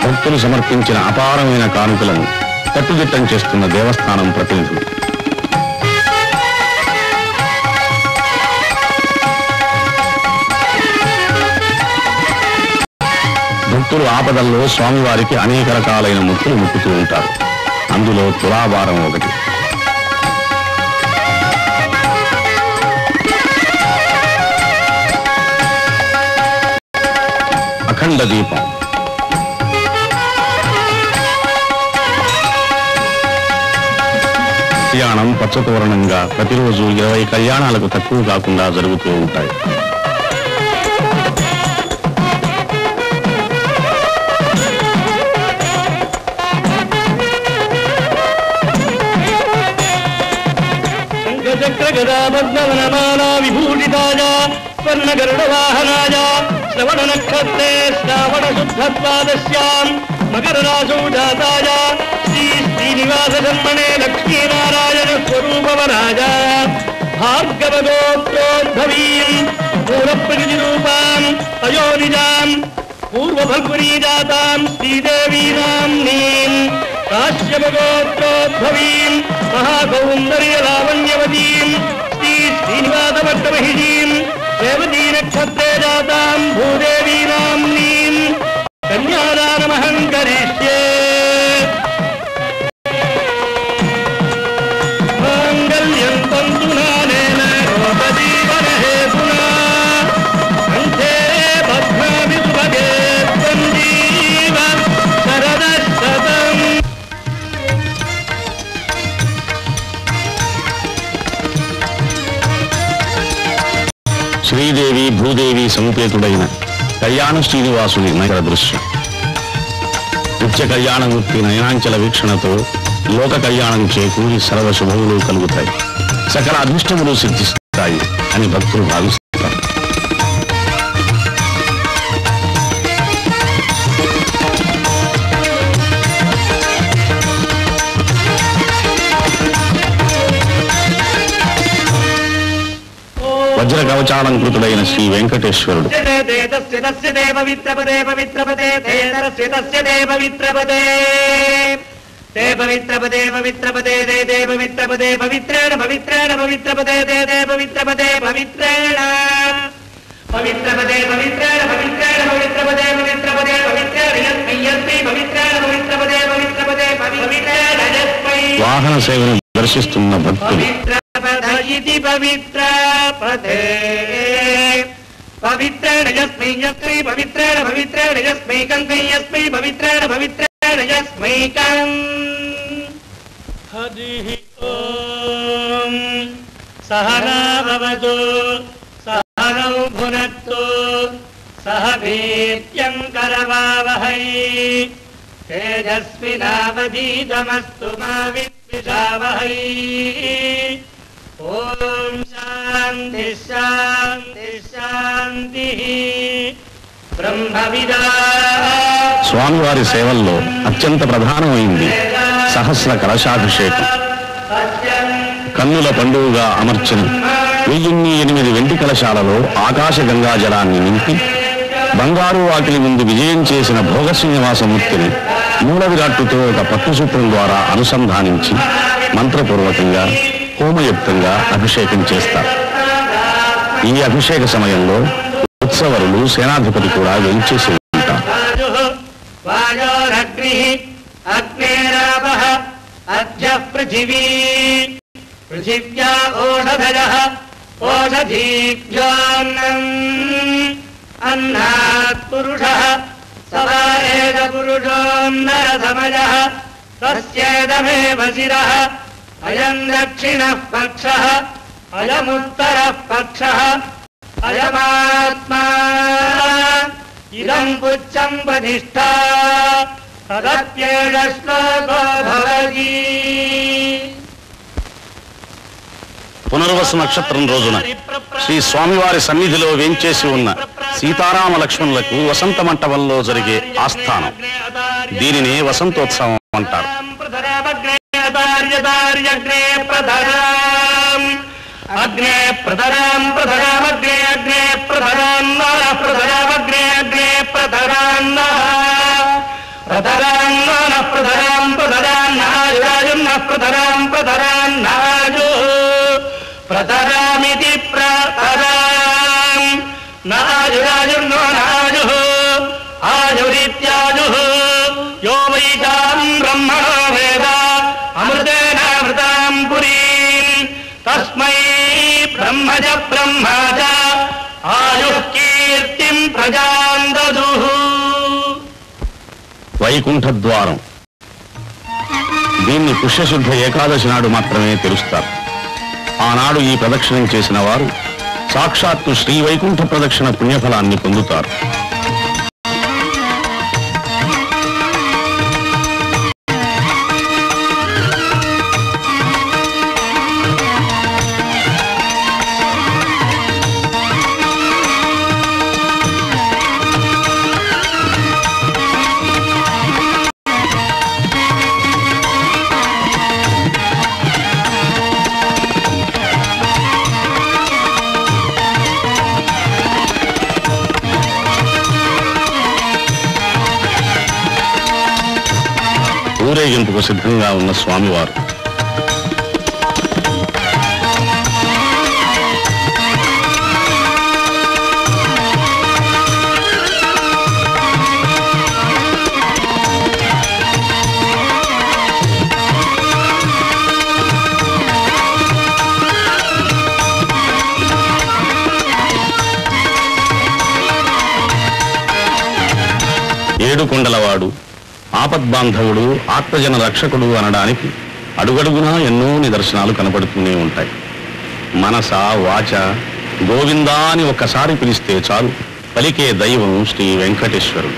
భక్తులు సమర్పించిన అపారమైన కానుకలను కట్టుదిట్టం చేస్తున్న దేవస్థానం ప్రతినిధులు. భక్తులు ఆపదల్లో స్వామివారికి అనేక రకాలైన ముక్కులు ముక్కుతూ ఉంటారు. అందులో తులాభారం ఒకటి. అఖండ దీపం, కళ్యాణం పచ్చతోరణంగా ప్రతిరోజు 20 కళ్యాణాలకు తక్కువ కాకుండా జరుగుతూ ఉంటాయి. శంఖచక్ర గదా పద్మవనమాలా విభూషితాయ స్వర్ణ గరుడ వాహనాయ శ్రవణ నక్షత్రే శ్రావణ శుద్ధత్వాదశ్యాం మకర రాశౌ జాతాయ శ్రీ శ్రీనివాస జన్మనే లక్ష్మీనారాయణ స్వరూపవరాజ భార్గవ గోత్రోద్భవీం మూల ప్రకృతి రూపాం అయోనిజాం పూర్వఫల్గునీ జాతాం శ్రీదేవీనాం నీం కాశ్యప గోత్రోద్భవీం మహాకౌందర్య లావణ్యవతీం శ్రీ శ్రీనివాస భట్టమహిషీం రేవతీ నక్షత్రే జాతాం భూదేవీనాం నీం కన్యాదానమహం కరిష్యే. మాంగళ్యం తంతునానేన రోగజీవన హేతునా కంఠే పద్మామి సుభగే సంజీవ శరదశతం. కళ్యాణాలంకృతుడైన కళ్యాణ శ్రీనివాసుని నగర దృశ్యం. నిత్య కళ్యాణమూర్తి నయనాంచల వీక్షణతో లోక కళ్యాణం చేకూరి సర్వశుభములు కలుగుతాయి, సకల అదృష్టములు సిద్ధిస్తాయి అని భక్తులు భావిస్తారు. వజ్ర కవచాలంకృతుడైన శ్రీ వెంకటేశ్వరుడు వాహన సేవను దర్శిస్తున్న భక్తులు పవిత్ర పదే పవిత్రేణ యస్మై యస్మై పవిత్రేణ పవిత్రేణ యస్మైకం యస్మై పవిత్రేణ పవిత్రేణ యస్మైకం. హరి ఓం సహనా భవతు సహనౌ భునక్తు సహ వీర్యం కరవావహై తేజస్వినావధీతమస్తు మా విద్విషావహై. ఓం శాంతి శాంతి శాంతి. బ్రహ్మవిదా స్వామివారి సేవల్లో అత్యంత ప్రధానమైంది సహస్ర కలశాభిషేకం. కన్నుల పండుగగా అమర్చిన 1008 వెండి కలశాలలో ఆకాశ గంగా జలాన్ని నింపి బంగారు వాకిలి ముందు విజయం చేసిన భోగ శ్రీనివాసమూర్తిని మూల విరాట్టుతో ఒక పట్టుసూత్రం ద్వారా అనుసంధానించి మంత్రపూర్వకంగా హోమయుక్తంగా అభిషేకం చేస్తారు. ఈ అభిషేక సమయంలో ఉత్సవరులు సేనాధిపతి కూడా వెంచేసి ఉంటారు. పృథివ్యా ఓషధయః ఓషధీభ్యోऽన్నం అన్నాత్ పురుషః సవా ఏష పురుషోऽన్నరసమయః తస్యేదమేవ శిరః అయం దక్షిణః పక్షః అయముత్తరః పక్షః అయమాత్మా ఇదం పుచ్చం వధిష్ఠా తదప్యేష శ్లోకో భవతి. పునర్వసు నక్షత్రం రోజున శ్రీ స్వామివారి సన్నిధిలో వేంచేసి ఉన్న సీతారామ లక్ష్మణులకు వసంత మంటపంలో జరిగే ఆస్థానం. దీనినే వసంతోత్సవం అంటారు. అగ్నే ప్రధరాం ప్రధరామగ్నే అగ్నే ప్రధరాన్న ప్రధరామగ్నే అగ్నే ప్రధరాన్న ప్రధరాన్న ప్రధరాం ప్రధరాన్నాయురాజున్న ప్రధరాం ప్రధరాన్నాజు ప్రధరామితి ప్రధరాం నాయురాజున్నో నాజు ఆయురిత్యాజు యో వైతాం బ్రహ్మణో వేద అమృతేనామృతాం పురీం తస్మై బ్రహ్మజ బ్రహ్మజ ఆయుః కీర్తిం ప్రజాం దదుః. వైకుంఠ ద్వారం. దీన్ని పుష్యశుద్ధ ఏకాదశి నాడు మాత్రమే తెరుస్తారు. ఆనాడు ఈ ప్రదక్షిణం చేసిన వారు సాక్షాత్తు శ్రీ వైకుంఠ ప్రదక్షిణ పుణ్యఫలాన్ని పొందుతారు. ఊరేగింపుకు సిద్ధంగా ఉన్న స్వామివారు ఏడుకొండలవాడు, ఆపద్బాంధవుడు, ఆత్మజన రక్షకుడు అనడానికి అడుగడుగునా ఎన్నో నిదర్శనాలు కనపడుతూనే ఉంటాయి. మనస వాచ గోవిందా అని ఒక్కసారి పిలిస్తే చాలు పలికే దైవం శ్రీ వెంకటేశ్వరుడు.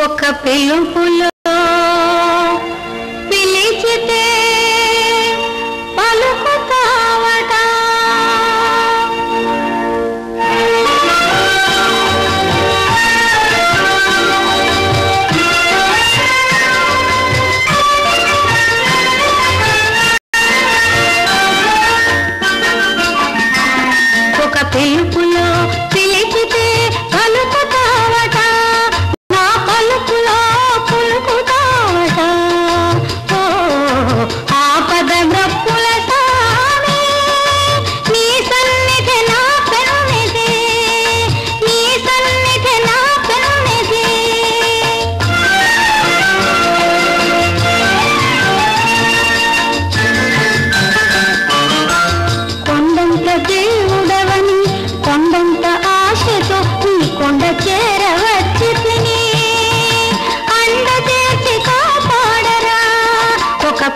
ఒక పిలుపులో పిలిచితే పలుకుతావట ఒక పిలుపులో పిలిచితే పలుకుతావట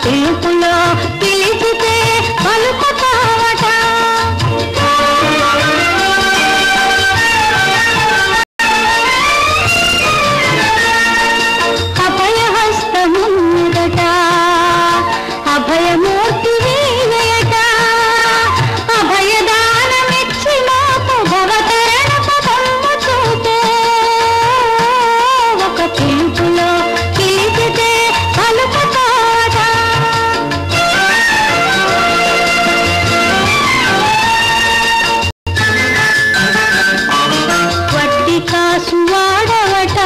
పిలుపులో పిలిచితే పలుకుతావట అభయహస్తమున్నదట అభయమూర్తి వీయట అభయదానమిచ్చి మాకు భవతరణ పదమ్ము చూపే ఒక పిలుపులో పిలిచితే పలుకుతావట వాడవట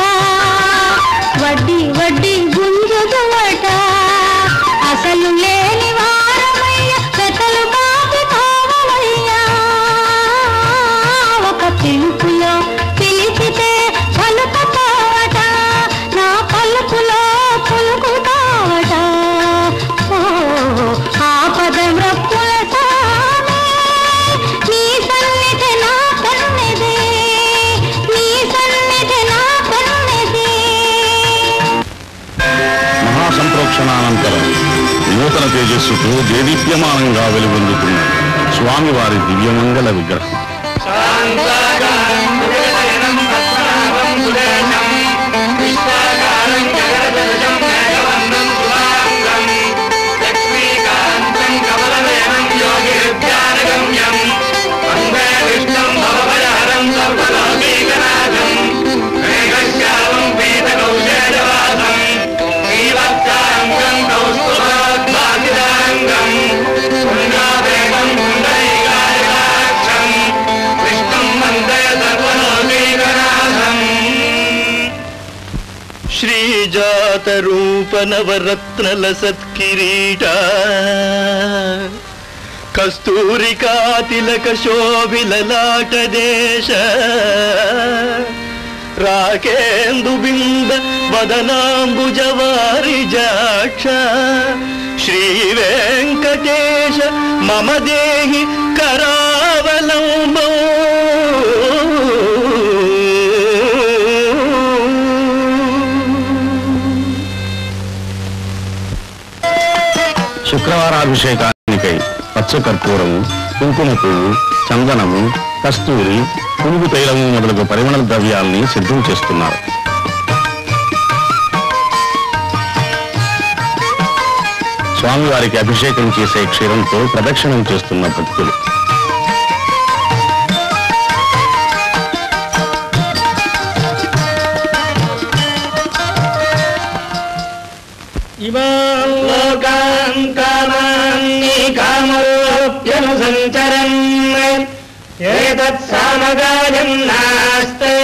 వడ్డీ వడ్డీ గుంజుదువట అసలు లేని వారమయ్య పెతలు కాపి కావలయ్యా ఒక పిలుపులో పిలిచితే పలుకుతావట నా పలుకులో పలుకుతావట ఆపద వ్రప్పుల సామే నీ సన్నిధి నా కన్నిది మహాసంప్రోక్షణానంతరం నూతన తేజస్సుతో దేదీప్యమానంగా వెలుగొందుతున్న స్వామివారి దివ్యమంగళ విగ్రహం. శ్రీజాత రూప నవరత్నల సత్కిరీట కస్తూరికా తిలక శోభిలలాట దేశ రాకేందు బింబ వదనాంబుజవారి జాక్ష శ్రీ వెంకటేశ మమ దేహి కరావలంబం శుక్రవారాభిషేకానికై పచ్చకర్పూరము, కుంకుమ పువ్వు, చందనము, కస్తూరి, పురుగు తైలము మొదలగు పరిమళ ద్రవ్యాల్ని సిద్ధం చేస్తున్నారు. స్వామివారికి అభిషేకం చేసే క్షీరంతో ప్రదక్షిణం చేస్తున్న భక్తులు. ఇమాం లోకాన్ కామాన్ని కామరూప్యనుసంచరన్ ఏతత్ సామగాయం నాస్తే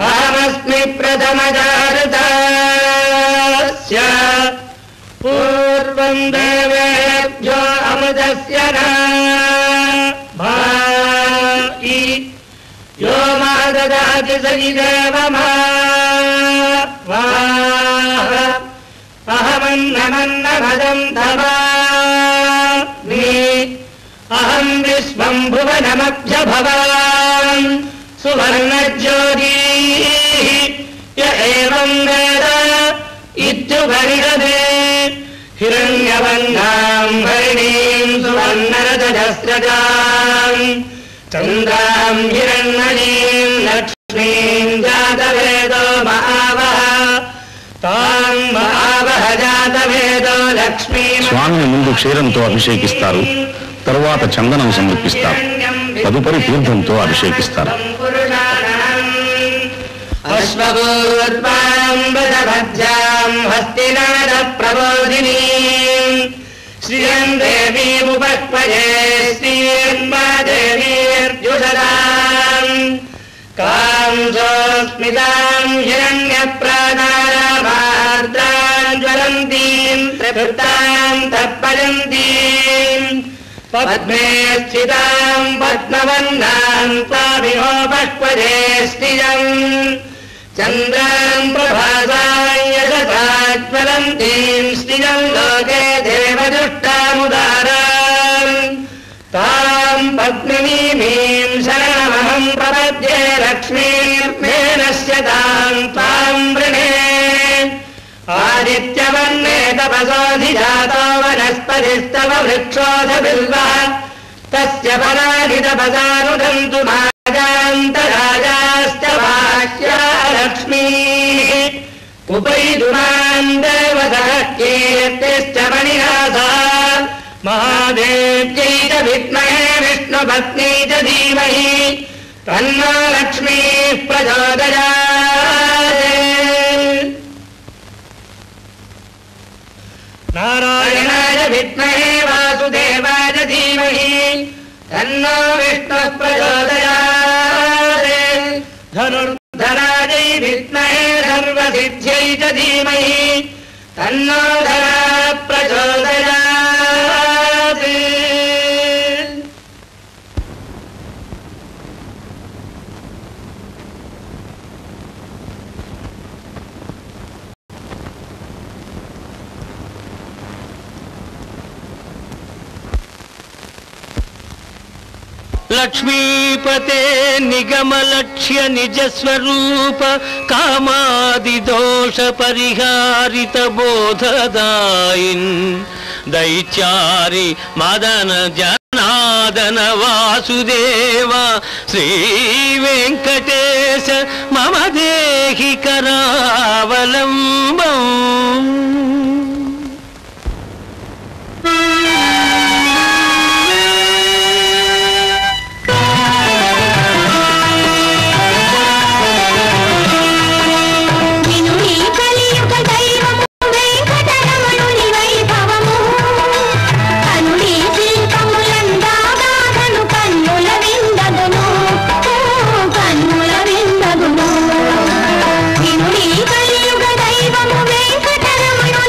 అహమస్మి ప్రథమజాగృతస్య పూర్వం దేవేభ్యో అమృతస్య నాభాయి యో మా దదాతి సగిదేవ మాః అహమన్నమన్నమదం తవామి అహం విశ్వం భువనమభ్యభవాన్ సువర్ణజ్యోతి య ఏవం వేద ఇత్యుపనిషదే హిరణ్యవర్ణాం హరిణీం సువర్ణరజస్రజాం చంద్రాం హిరణ్మయీం లక్ష్మీం జాతవేదో మహావహ తాం మహావహ జాతవేదో లక్ష్మీ. స్వామిని ముందు క్షీరంతో అభిషేకిస్తారు, తరువాత చందనం సమర్పిస్తారు, తదుపరి తీర్థంతో అభిషేకిస్తారు. అశ్వభూత్వాం హస్తినాద ప్రబోధినీం శ్రియం దేవీముపక్వయే శ్రీర్మాదేవీర్జుషదాం కాంసోస్మితాం హిరణ్యప్రాణారామార్ద్రాం జ్వలంతీం త్రిభృతాం తత్పయంతీం పద్మే స్థితాం పద్మవర్ణాం తామిహోపక్వజే శ్రియం చంద్రాం ప్రభాసాం యశసా జ్వలంతీం శ్రియం లోకే దేవదుష్టాముదారాం తాం పద్మినీమీం శరణమహం ప్రపద్యే లక్ష్మీర్మేనశ్యతాం తాం వృణే ఆదిత్యవర్ణే తపసోధిజాతో వనస్పతిస్తవ వృక్షోధ బిల్వః తస్య పరాని తపసానుదంతు మాగాంతరాజాశ్చ వాక్యా లక్ష్మీః ఉపైదుమాన్ దేవతః కీర్తిశ్చ మణినాథా మహాదేవ్యై చ విద్మహే విష్ణుపత్నీ చ ధీమహి తన్నో లక్ష్మీః ప్రచోదయాత్. నారాయణాయ విద్మహే వాసుదేవాయ ధీమహి తన్నో విష్ణుః ప్రచోదయాత్. ధనుర్ధరాజై విద్మహే సర్వసిద్ధ్యై చ ధీమహి తన్నో ధరా ప్రచోదయాత్. లక్ష్మీపతే నిగమలక్ష్య నిజస్వరూప కామాదిదోష పరిహారిత బోధదాయిన్ దైత్యారి మదన జనాదన వాసుదేవ శ్రీ వెంకటేశ మమ దేహి కరావలంబం. కలియుగ దైవము వెంకటరమణుని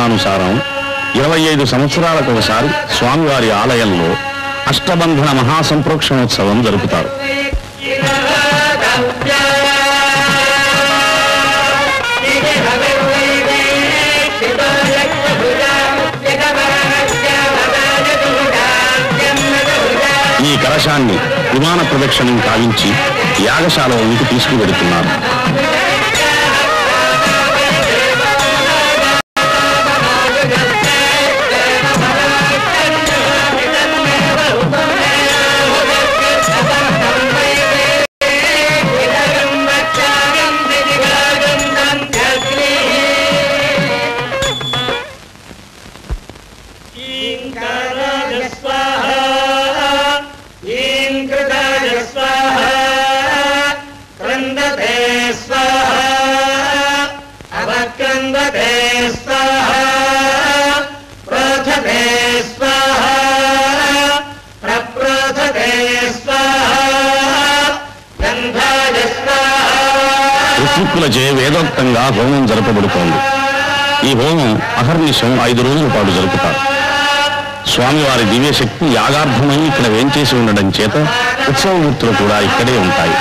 శాస్త్రానుసారం 25 సంవత్సరాలకు ఒకసారి స్వామివారి ఆలయంలో అష్టబంధన మహాసంప్రోక్షణోత్సవం జరుపుతారు. ఈ కలశాన్ని విమాన ప్రదక్షిణం కావించి యాగశాలలోనికి తీసుకువెడుతున్నారు. ఋత్విక్కులచే వేదోక్తంగా హోమం జరపబడుతోంది. ఈ హోమం అహర్నిశం 5 రోజుల పాటు జరుపుతారు. స్వామివారి దివ్యశక్తి యాగార్థమై ఇక్కడ వేంచేసి ఉండడం చేత ఉత్సవమూర్తులు కూడా ఇక్కడే ఉంటాయి.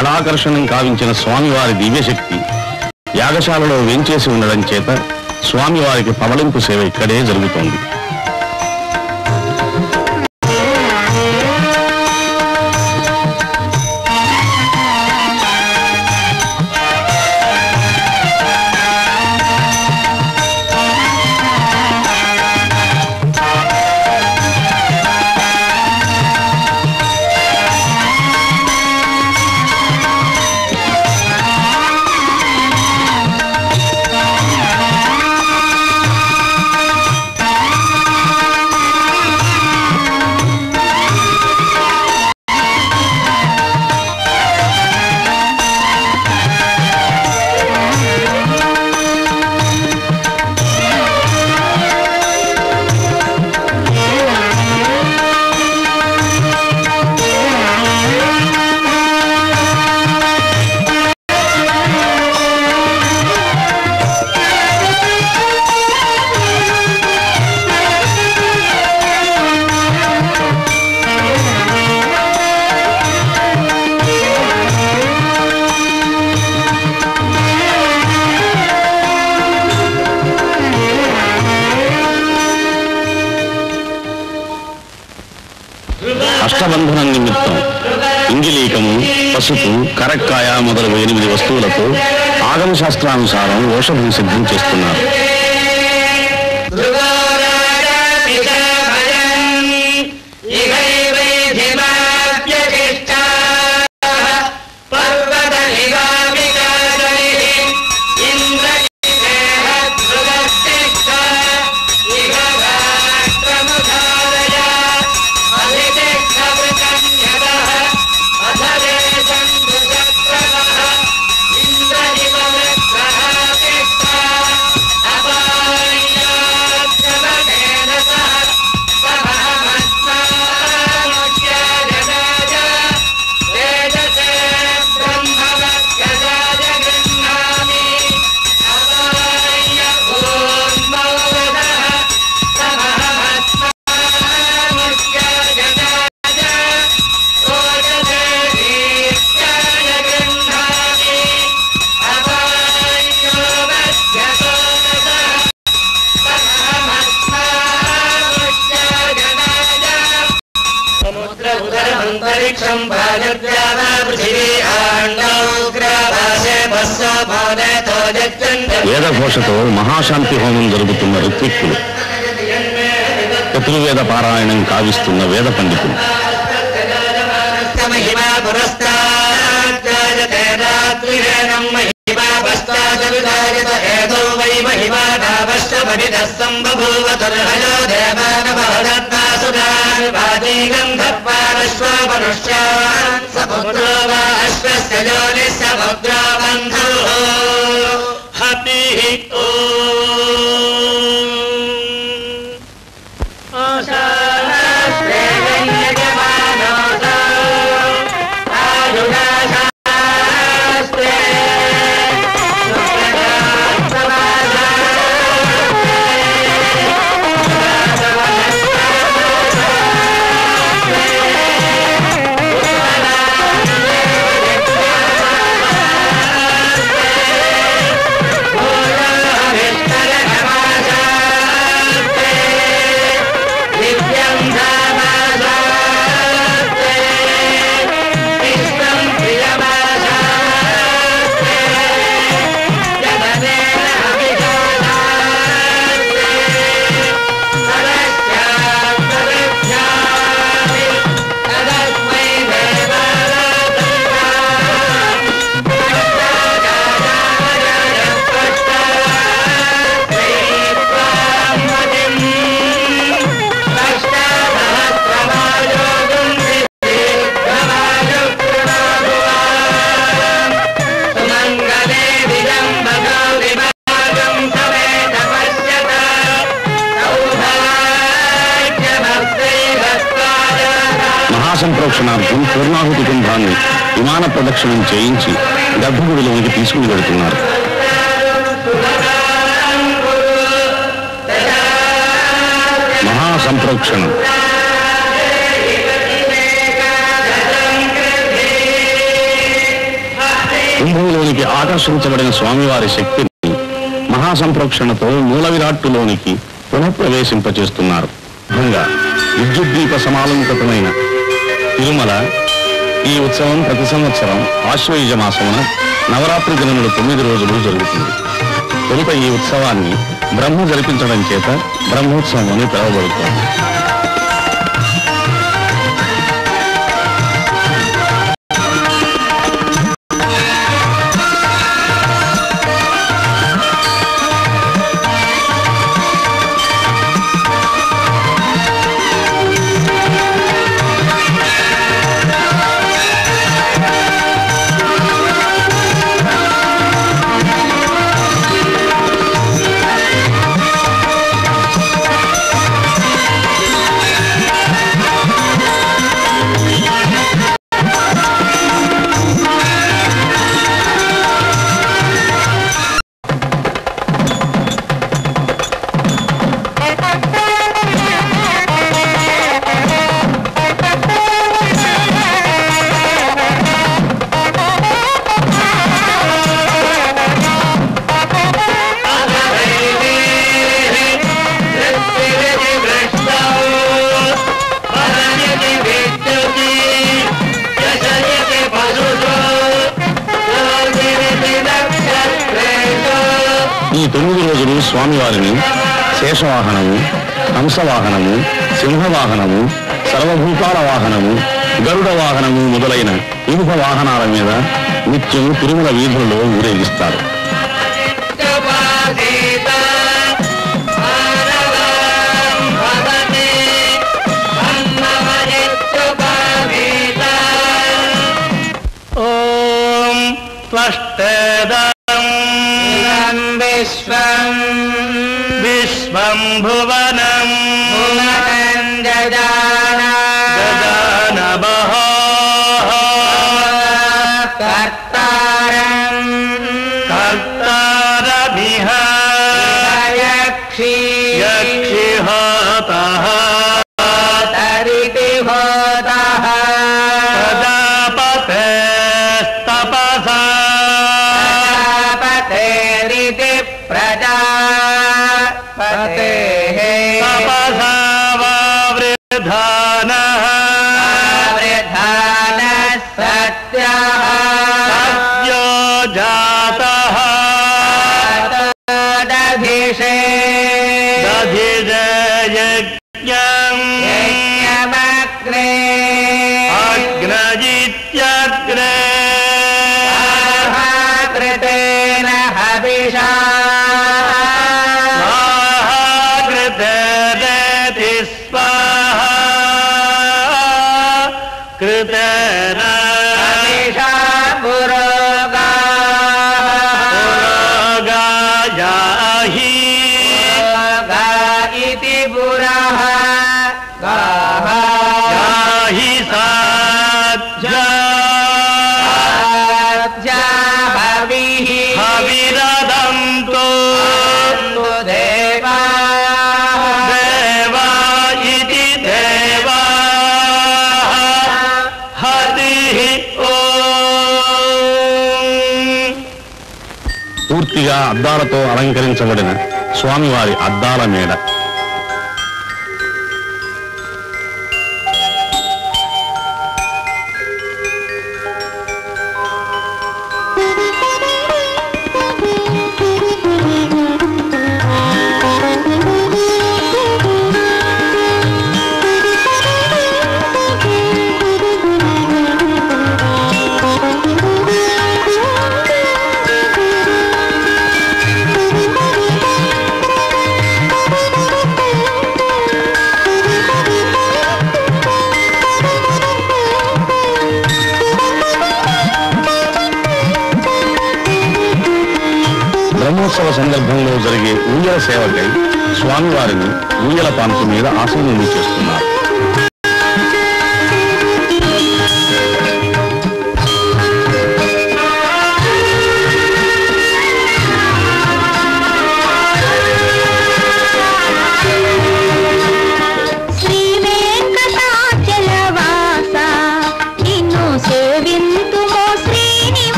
కళాకర్షణం కావించిన స్వామివారి దివ్యశక్తి యాగశాలలో వేంచేసి ఉండడం చేత స్వామివారికి పవళింపు సేవ ఇక్కడే జరుగుతోంది. అష్టబంధనం నిమిత్తం ఇంగిలీకము, పసుపు, కరక్కాయ మొదలగు 8 వస్తువులతో ఆగమ శాస్త్రానుసారం ఔషధం సిద్ధం చేస్తున్నారు. వేదఘోషతో మహాశాంతి హోమం జరుగుతున్న ఋత్విక్కులు, చతుర్వేద పారాయణం కావిస్తున్న వేద పండితులు, సంప్రోక్షణార్థం పూర్ణాహుతి కుంభాన్ని విమాన ప్రదక్షిణం చేయించి గర్భగుడిలోనికి తీసుకుని వెళుతున్నారు. మహాసంప్రోక్షణం. కుంభంలోనికి ఆకర్షించబడిన స్వామివారి శక్తిని మహాసంప్రోక్షణతో మూల విరాట్టులోనికి పునఃప్రవేశింపచేస్తున్నారు. విద్యుద్దీప సమాలంకృతమైన తిరుమల ఈ ఉత్సవం ప్రతి సంవత్సరం ఆశ్వయుజ మాసమున నవరాత్రి దినములు 9 రోజులు జరుగుతుంది. తొలుత ఈ ఉత్సవాన్ని బ్రహ్మ జరిపించడం చేత బ్రహ్మోత్సవం అని పిలువబడుతోంది. ఈ 9 రోజులు స్వామివారిని శేషవాహనము, హంసవాహనము, సింహవాహనము, సర్వభూపాల వాహనము, గరుడ వాహనము మొదలైన వివిధ వాహనాల మీద నిత్యం తిరుమల వీధులలో ఊరేగిస్తారు. విశ్వం భువనం కర్తారమిహ యక్షిహోతః తరితిహోతః ప్రజాపతేస్తపసా ప్రజాపతేరితి ప్రజాపతేః తపసా వృధానః వృధానః సత్యః సత్యో జాతః పూర్తిగా అద్దాలతో అలంకరించబడిన స్వామివారి అద్దాల మేడ. బ్రహ్మోత్సవ సందర్భంలో జరిగే ఊయల సేవకై స్వామివారిని ఊయల పాన్పు మీద ఆసీనుని చేస్తున్నారు.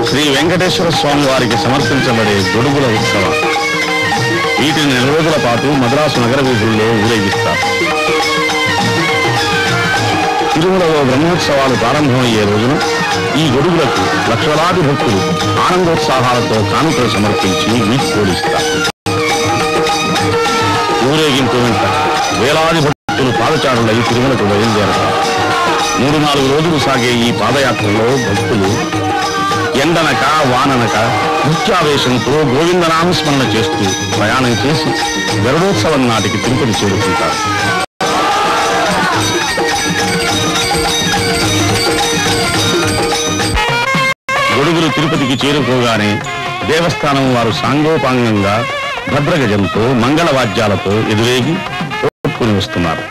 శ్రీ వెంకటేశ్వర స్వామి వారికి సమర్పించబడే గొడుగుల ఉత్సవం. వీటిని 4 రోజుల పాటు మద్రాసు నగర వీధుల్లో ఊరేగిస్తారు. తిరుమలలో బ్రహ్మోత్సవాలు ప్రారంభమయ్యే రోజున ఈ గొడుగులకు లక్షలాది భక్తులు ఆనందోత్సాహాలతో కానుకలు సమర్పించి వీడ్కోలిస్తారు. ఊరేగింపు వెంట వేలాది భక్తులు పాదచారులై తిరుమలకు బయలుదేరతారు. 3-4 రోజులు సాగే ఈ పాదయాత్రలో భక్తులు ఎండనక వాననక నృత్యావేశంతో గోవిందనామస్మరణ చేస్తూ ప్రయాణం చేసి గరుడోత్సవం నాటికి తిరుపతి చేరుకుంటారు. గొడుగులు తిరుపతికి చేరుకోగానే దేవస్థానం వారు సాంగోపాంగంగా భద్రగజంతో మంగళవాద్యాలతో ఎదురేగి ఒప్పుకుని వస్తున్నారు.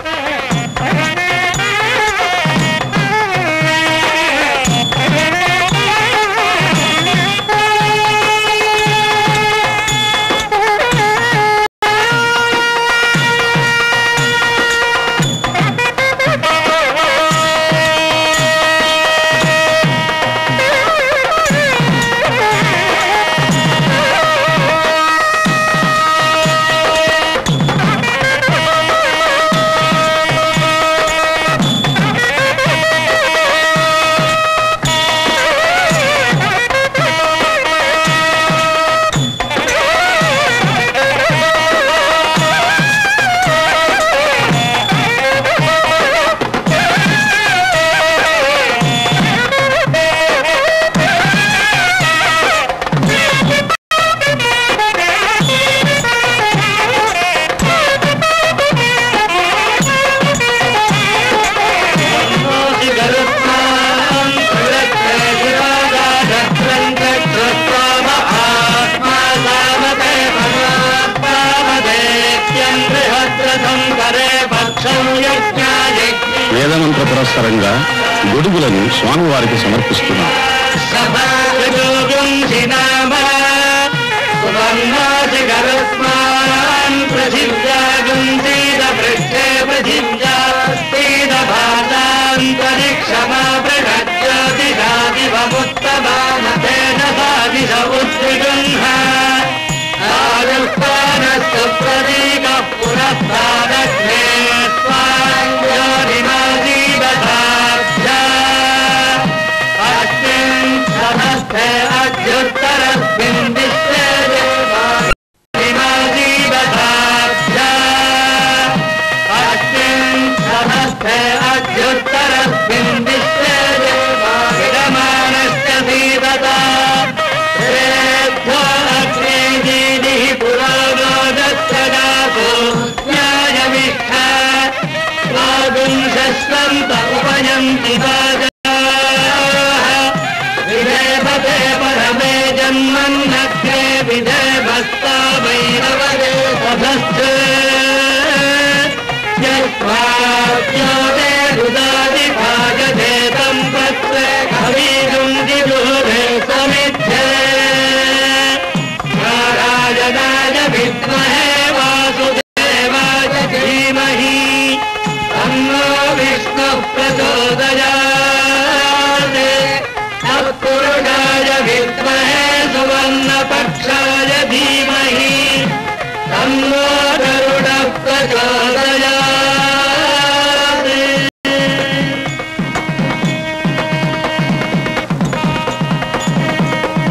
మంత్ర పురస్సరంగా గొడుగులను స్వామివారికి సమర్పిస్తున్నాం.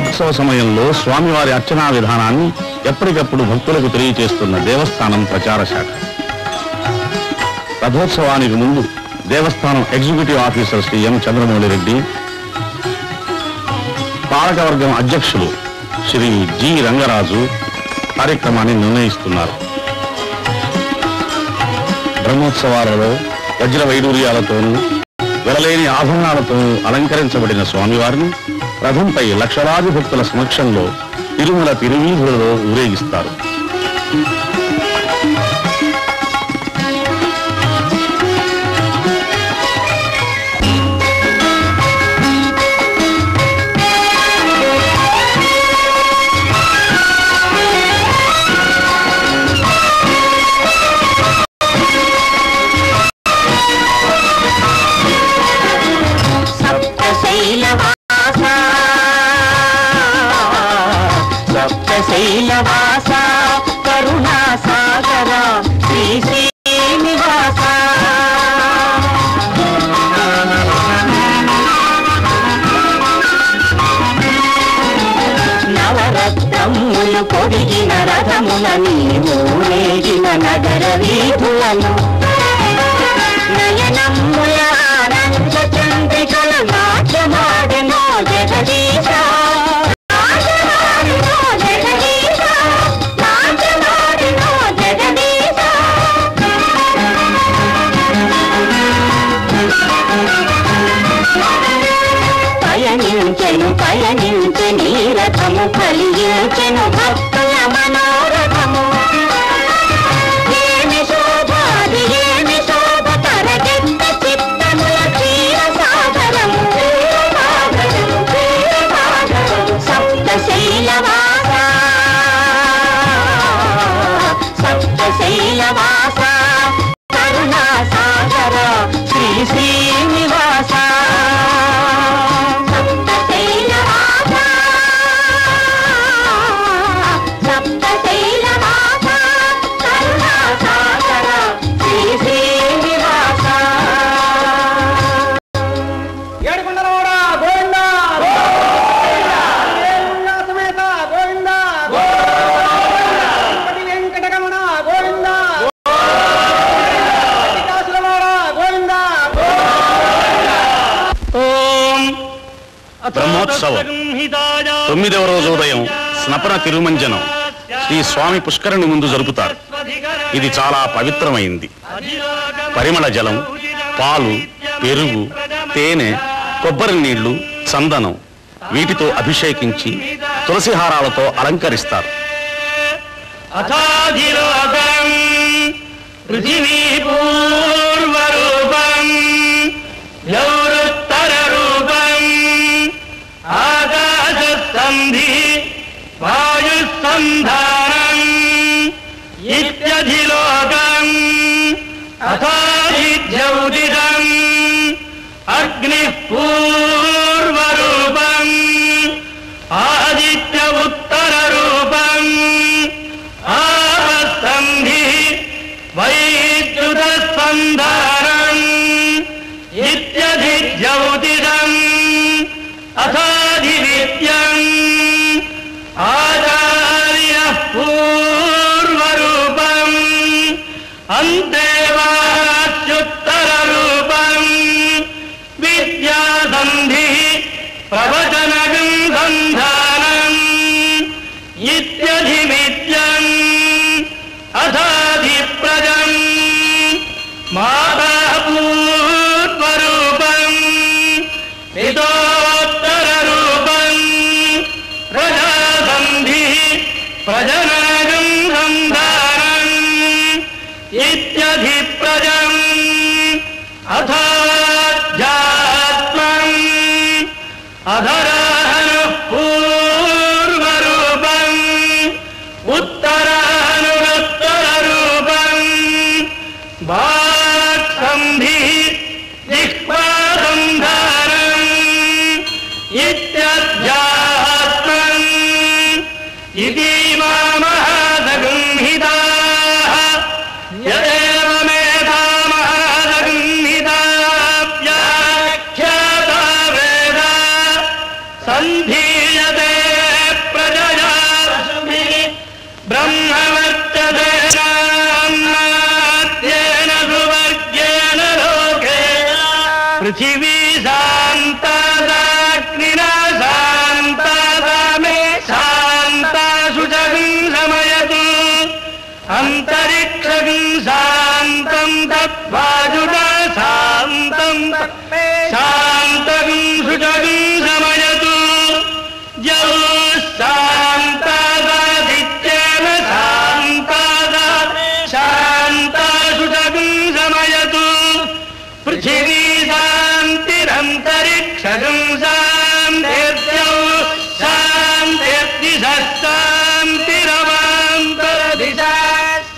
ఉత్సవ సమయంలో స్వామివారి అర్చనా విధానాన్ని ఎప్పటికప్పుడు భక్తులకు తెలియజేస్తున్న దేవస్థానం ప్రచార శాఖ. రథోత్సవానికి ముందు దేవస్థానం ఎగ్జిక్యూటివ్ ఆఫీసర్ శ్రీ ఎం చంద్రమౌళి రెడ్డి, పాలకవర్గం అధ్యక్షులు శ్రీ జి రంగరాజు కార్యక్రమాన్ని నిర్ణయిస్తున్నారు. బ్రహ్మోత్సవాలలో వజ్ర వైడూర్యాలతోనూ వెలలేని ఆభరణాలతో అలంకరించబడిన స్వామివారిని రథంపై లక్షలాది భక్తుల సమక్షంలో తిరుమల తిరువీధులలో ఊరేగిస్తారు. శైలవాస కరుణా సాగర శ్రీ శ్రీనివాస నవరత్నములు పొడిగిన రథముల నీవు రేగిన నగర వీధులను నయనముల ఆనంద చంద్రికల నాట్యమాడెనో జగదీశ పయనించని రథము కలిగించెను భక్తుల మనోరథము. ఏమి శోభాది ఏమి శోభ తరగెత్త చిత్తముల క్షీర సాగరము సప్త శైలవాస సప్త శైలవాస కరుణా సాగర శ్రీ శ్రీనివాస బ్రహ్మోత్సవం 9వ రోజు ఉదయం స్నపన తిరుమంజనం శ్రీ స్వామి పుష్కరిణి ముందు జరుపుతారు. ఇది చాలా పవిత్రమైంది. పరిమళ జలం, పాలు, పెరుగు, తేనె, కొబ్బరి నీళ్లు, చందనం వీటితో అభిషేకించి తులసిహారాలతో అలంకరిస్తారు. పృథివీ పూర్వరూపం సంధానం ఇత్యధిలోకం అథాదిత్యౌదితం అగ్నిః పూర్వరూపం ఆదిత్య ఉత్తర రూపం ఆపస్సంధి వైద్యుత సంధానం ఇత్యధిజ్యౌతిదం అథాధివిద్యం ఆచార్య పూర్వరూపం అంతేవాచ్యుత్తర రూపం విద్యాసంధి ప్రవచనగం సంధానం ఇత్యధివిద్యం అథాధిప్రజం మాతాపూర్వరూపం పితోత్తర రూపం ప్రజాసంధి ప్రజనగం సంధానం ఇత్యధిప్రజం అథాధ్యాత్మం అధరాహనుః పూర్వరూపం ఉత్తరాహనురుత్తర రూపం వాక్సంధి జిహ్వాసంధానం ఇత్యధ్యాత్మం ఇదీమామహాసగంహితాః యదేవమేధామహాసగంహితాభ్యాఖ్యాతా వేద సంధీయతే ప్రజయా పశుభిః బ్రహ్మవర్చసేనాన్యేన సువర్గేణ లోకేన పృథివీ శాంతాగ్నినా శాంతామే శాంతాశుచగం సమయతు అంతరిక్షగం శాంతం తద్వాయునా శాంతం శాంతగం శుచగం సమయతు జౌ శాంతాదిత్యేన శాంతాదా శాంతాశుచగం సమయతు పృథివీ శాంతిరంతరిక్షగం శాంతిర్ద్యౌ శాంతిర్దిశः శాంతిరవాంతరదిశः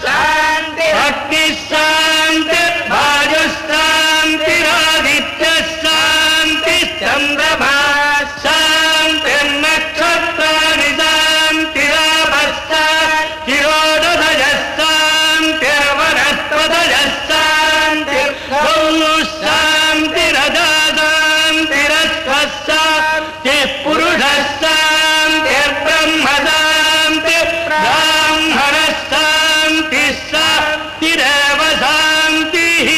శాంతి అగ్నిः శాంతిర్వాయుः శాంతిరాదిత్యः శాంతిశ్చంద్రమాः శాంతిర్నక్షత్రాణి శాంతిరాపः శాంతిరోదధయः శాంతిర్వనస్పతయः శాంతిర్గౌः శాంతిరజా శాంతిరశ్వः శాంతిః పురుషः శాంతిర్బ్రహ్మ శాంతిః బ్రాహ్మణः శాంతిः శాంతిరేవ శాంతిః.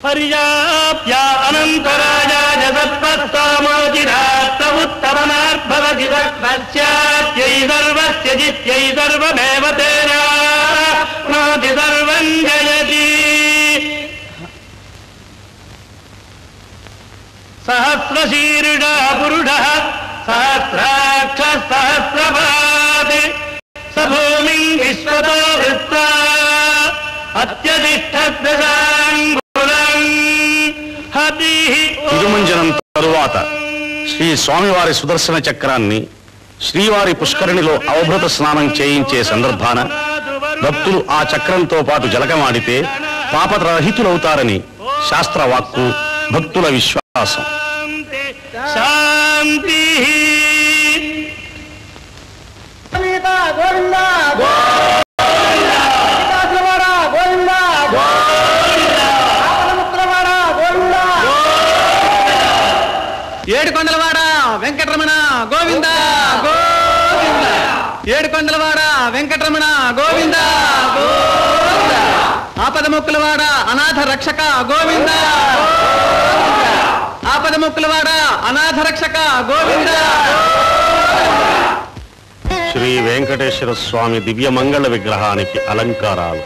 పర్యాప్య అనంతరాజాయ సత్పస్తామోచిరాత్త ఉత్తమనార్భవతి సర్వస్యాత్యై సర్వస్య జిత్యై సర్వమేవ తేనా నాతి సర్వం జయతి. సహస్రశీర్ష పురుషః సహస్రాక్ష సహస్రపాత్ స భూమిం విశ్వతో వృత్వా అత్యధిష్ఠద్దశాంగుళం హతిః. తిరుమంజనం తరువాత శ్రీ స్వామివారి సుదర్శన చక్రాన్ని శ్రీవారి పుష్కరిణిలో అవభృత స్నానం చేయించే సందర్భాన భక్తులు ఆ చక్రంతో పాటు జలకమాడితే పాపరహితులవుతారని శాస్త్రవాక్కు, భక్తుల విశ్వాసం. శాంతి. ఏడుకొండలవాడ వెంకటరమణ గోవింద గోవింద. ఏడుకొండలవాడ వెంకటరమణ గోవింద గోవింద. ఆపదముక్కులవాడ అనాథ రక్షక గోవింద గోవింద. ఆపదముక్కులవాడ అనాథ రక్షక గోవింద. శ్రీ వెంకటేశ్వర స్వామి దివ్య మంగళ విగ్రహానికి అలంకారాలు,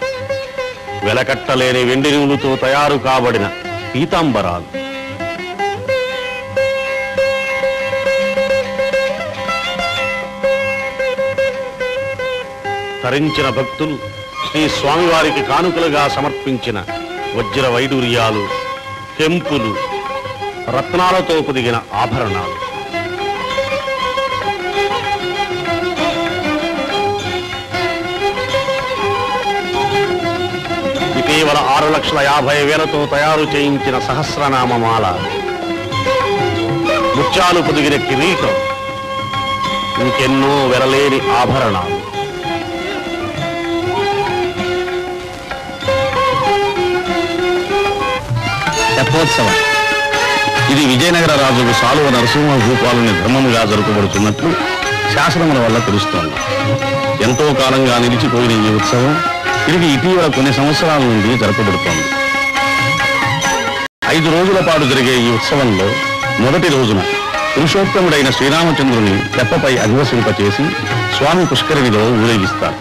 వెలకట్టలేని వెండి నూలుతో తయారు కాబడిన పీతాంబరాలు, తరించిన భక్తులు శ్రీ స్వామివారికి కానుకలుగా సమర్పించిన వజ్ర వైడూర్యాలు, కెంపులు, రత్నాలతో పొదిగిన ఆభరణాలు. ఇటీవల 6,50,000తో తయారు చేయించిన సహస్రనామమాల, ముత్యాలు పొదిగిన కిరీటం, ఇంకెన్నో వెరలేని ఆభరణాలు. తెప్పోత్సవం ఇది విజయనగర రాజుకు సాలువ నరసింహ భూపాలని ధర్మముగా జరుపబడుతున్నట్లు శాసనముల వల్ల తెలుస్తోంది. ఎంతో కాలంగా నిలిచిపోయిన ఈ ఉత్సవం తిరిగి ఇటీవల కొన్ని సంవత్సరాల నుండి జరపబడుతోంది. 5 రోజుల పాటు జరిగే ఈ ఉత్సవంలో మొదటి రోజున పురుషోత్తముడైన శ్రీరామచంద్రుని తెప్పపై అధివసింపచేసి స్వామి పుష్కరిణిలో ఊరేగిస్తారు.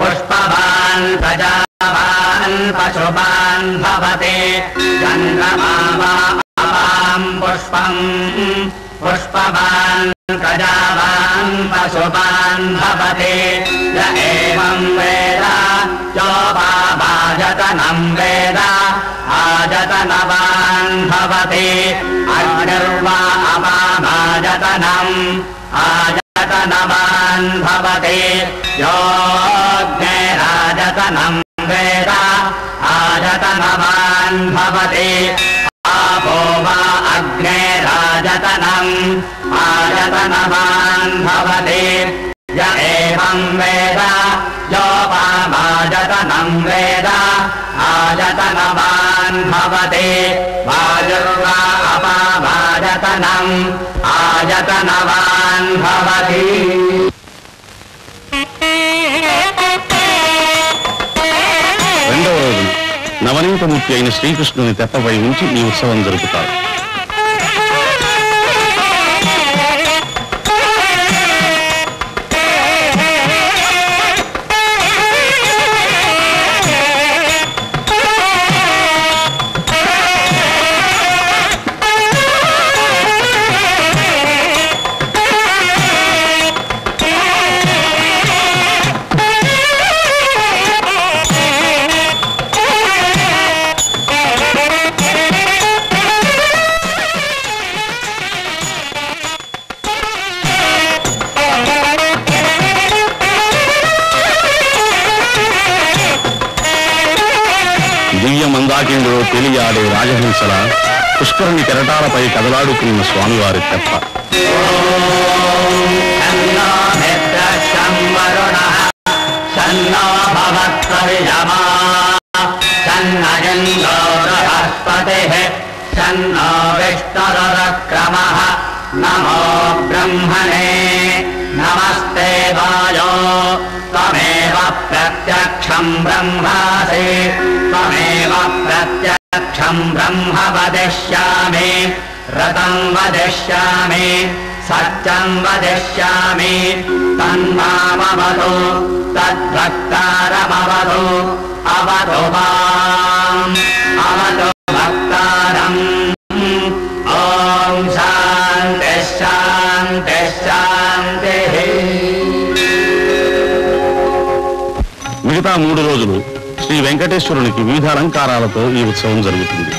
पुष्पवान् प्रजावान् पशुवान् भवते चन्द्रमा वा अपां पुष्पम् पुष्पवान् प्रजावान् पशुवान् भवते य एवं वेद चोपाभाजतनं वेद आजतनवान् भवते अग्निर्वा अपाभाजतनम् आजतनवान् भवते योऽग्निराजतनं वेद आजतनवान् भवते आपो वा अग्निराजतनम् आजतनवान् भवते य एवं वेद योपामाजतनं वेद आजतनवान् भवते वायुर्वा अपामाजतनम् आजतनवान् भवति. రెండవ రోజు నవనీతమూర్తి అయిన శ్రీకృష్ణుని తెప్పపై ఉంచి ఈ ఉత్సవం జరుపుతారు. దివ్య మందాకింలో తెలియాడే రాజహంసల పుష్కరుని కెరటాలపై కదలాడుకున్న స్వామివారి తెప్ప. నమో బ్రహ్మణే నమస్తే వాయో త్వమేవ ప్రత్యక్షం బ్రహ్మాసి త్వమేవ ప్రత్యక్షం బ్రహ్మ వదిష్యామి రతం వదిష్యామి సత్యం వదిష్యామి తన్మామవతు తద్భక్తారమవతు అవతు మాం అవతు భక్తారం. ఓం శాంతి శాంతి శాంతి. మిగతా 3 రోజులు శ్రీ వెంకటేశ్వరునికి వివిధ అలంకారాలతో ఈ ఉత్సవం జరుగుతుంది.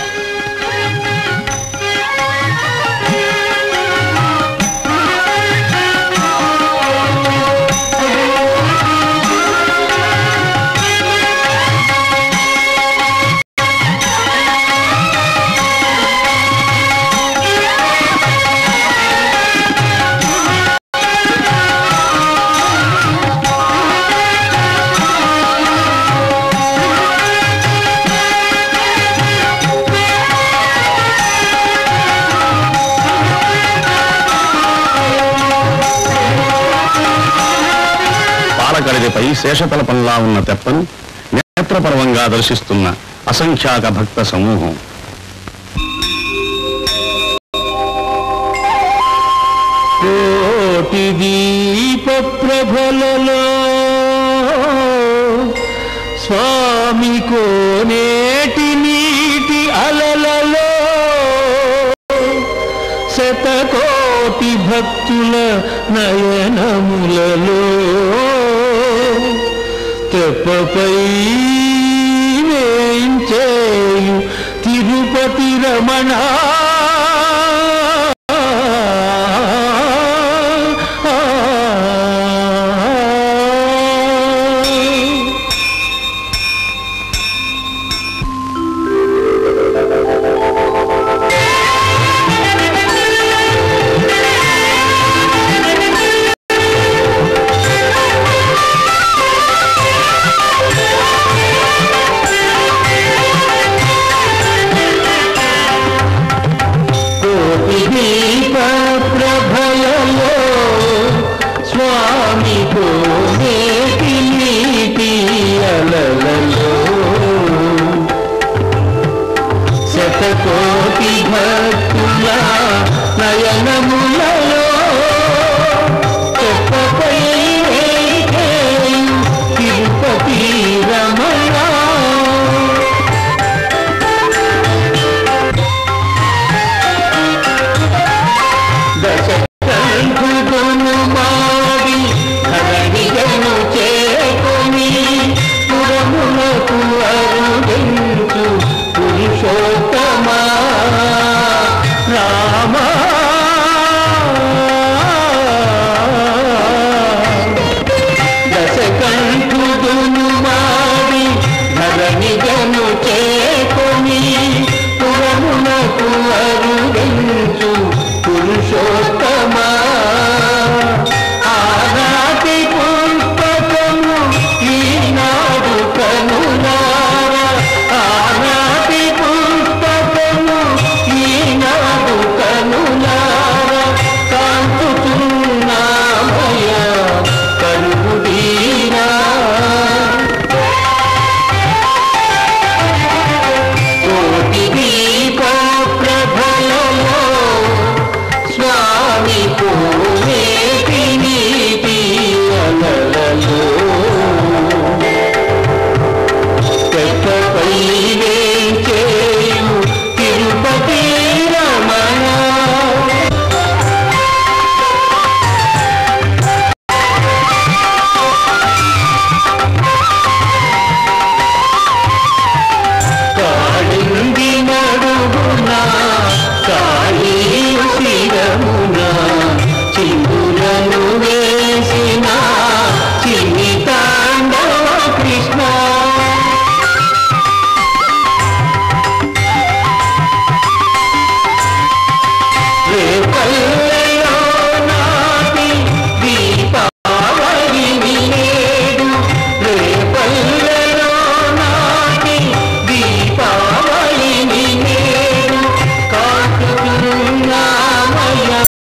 కళిపై శేషతలపంలా ఉన్న తెప్పను నేత్రపర్వంగా దర్శిస్తున్న అసంఖ్యాక భక్త సమూహం. కోటి దీప ప్రభలలో స్వామి కోనేటి నీటి అలలలో శతకోటి భక్తుల నయనములలో తెప్పపై వేయించేయు తిరుపతి రమణ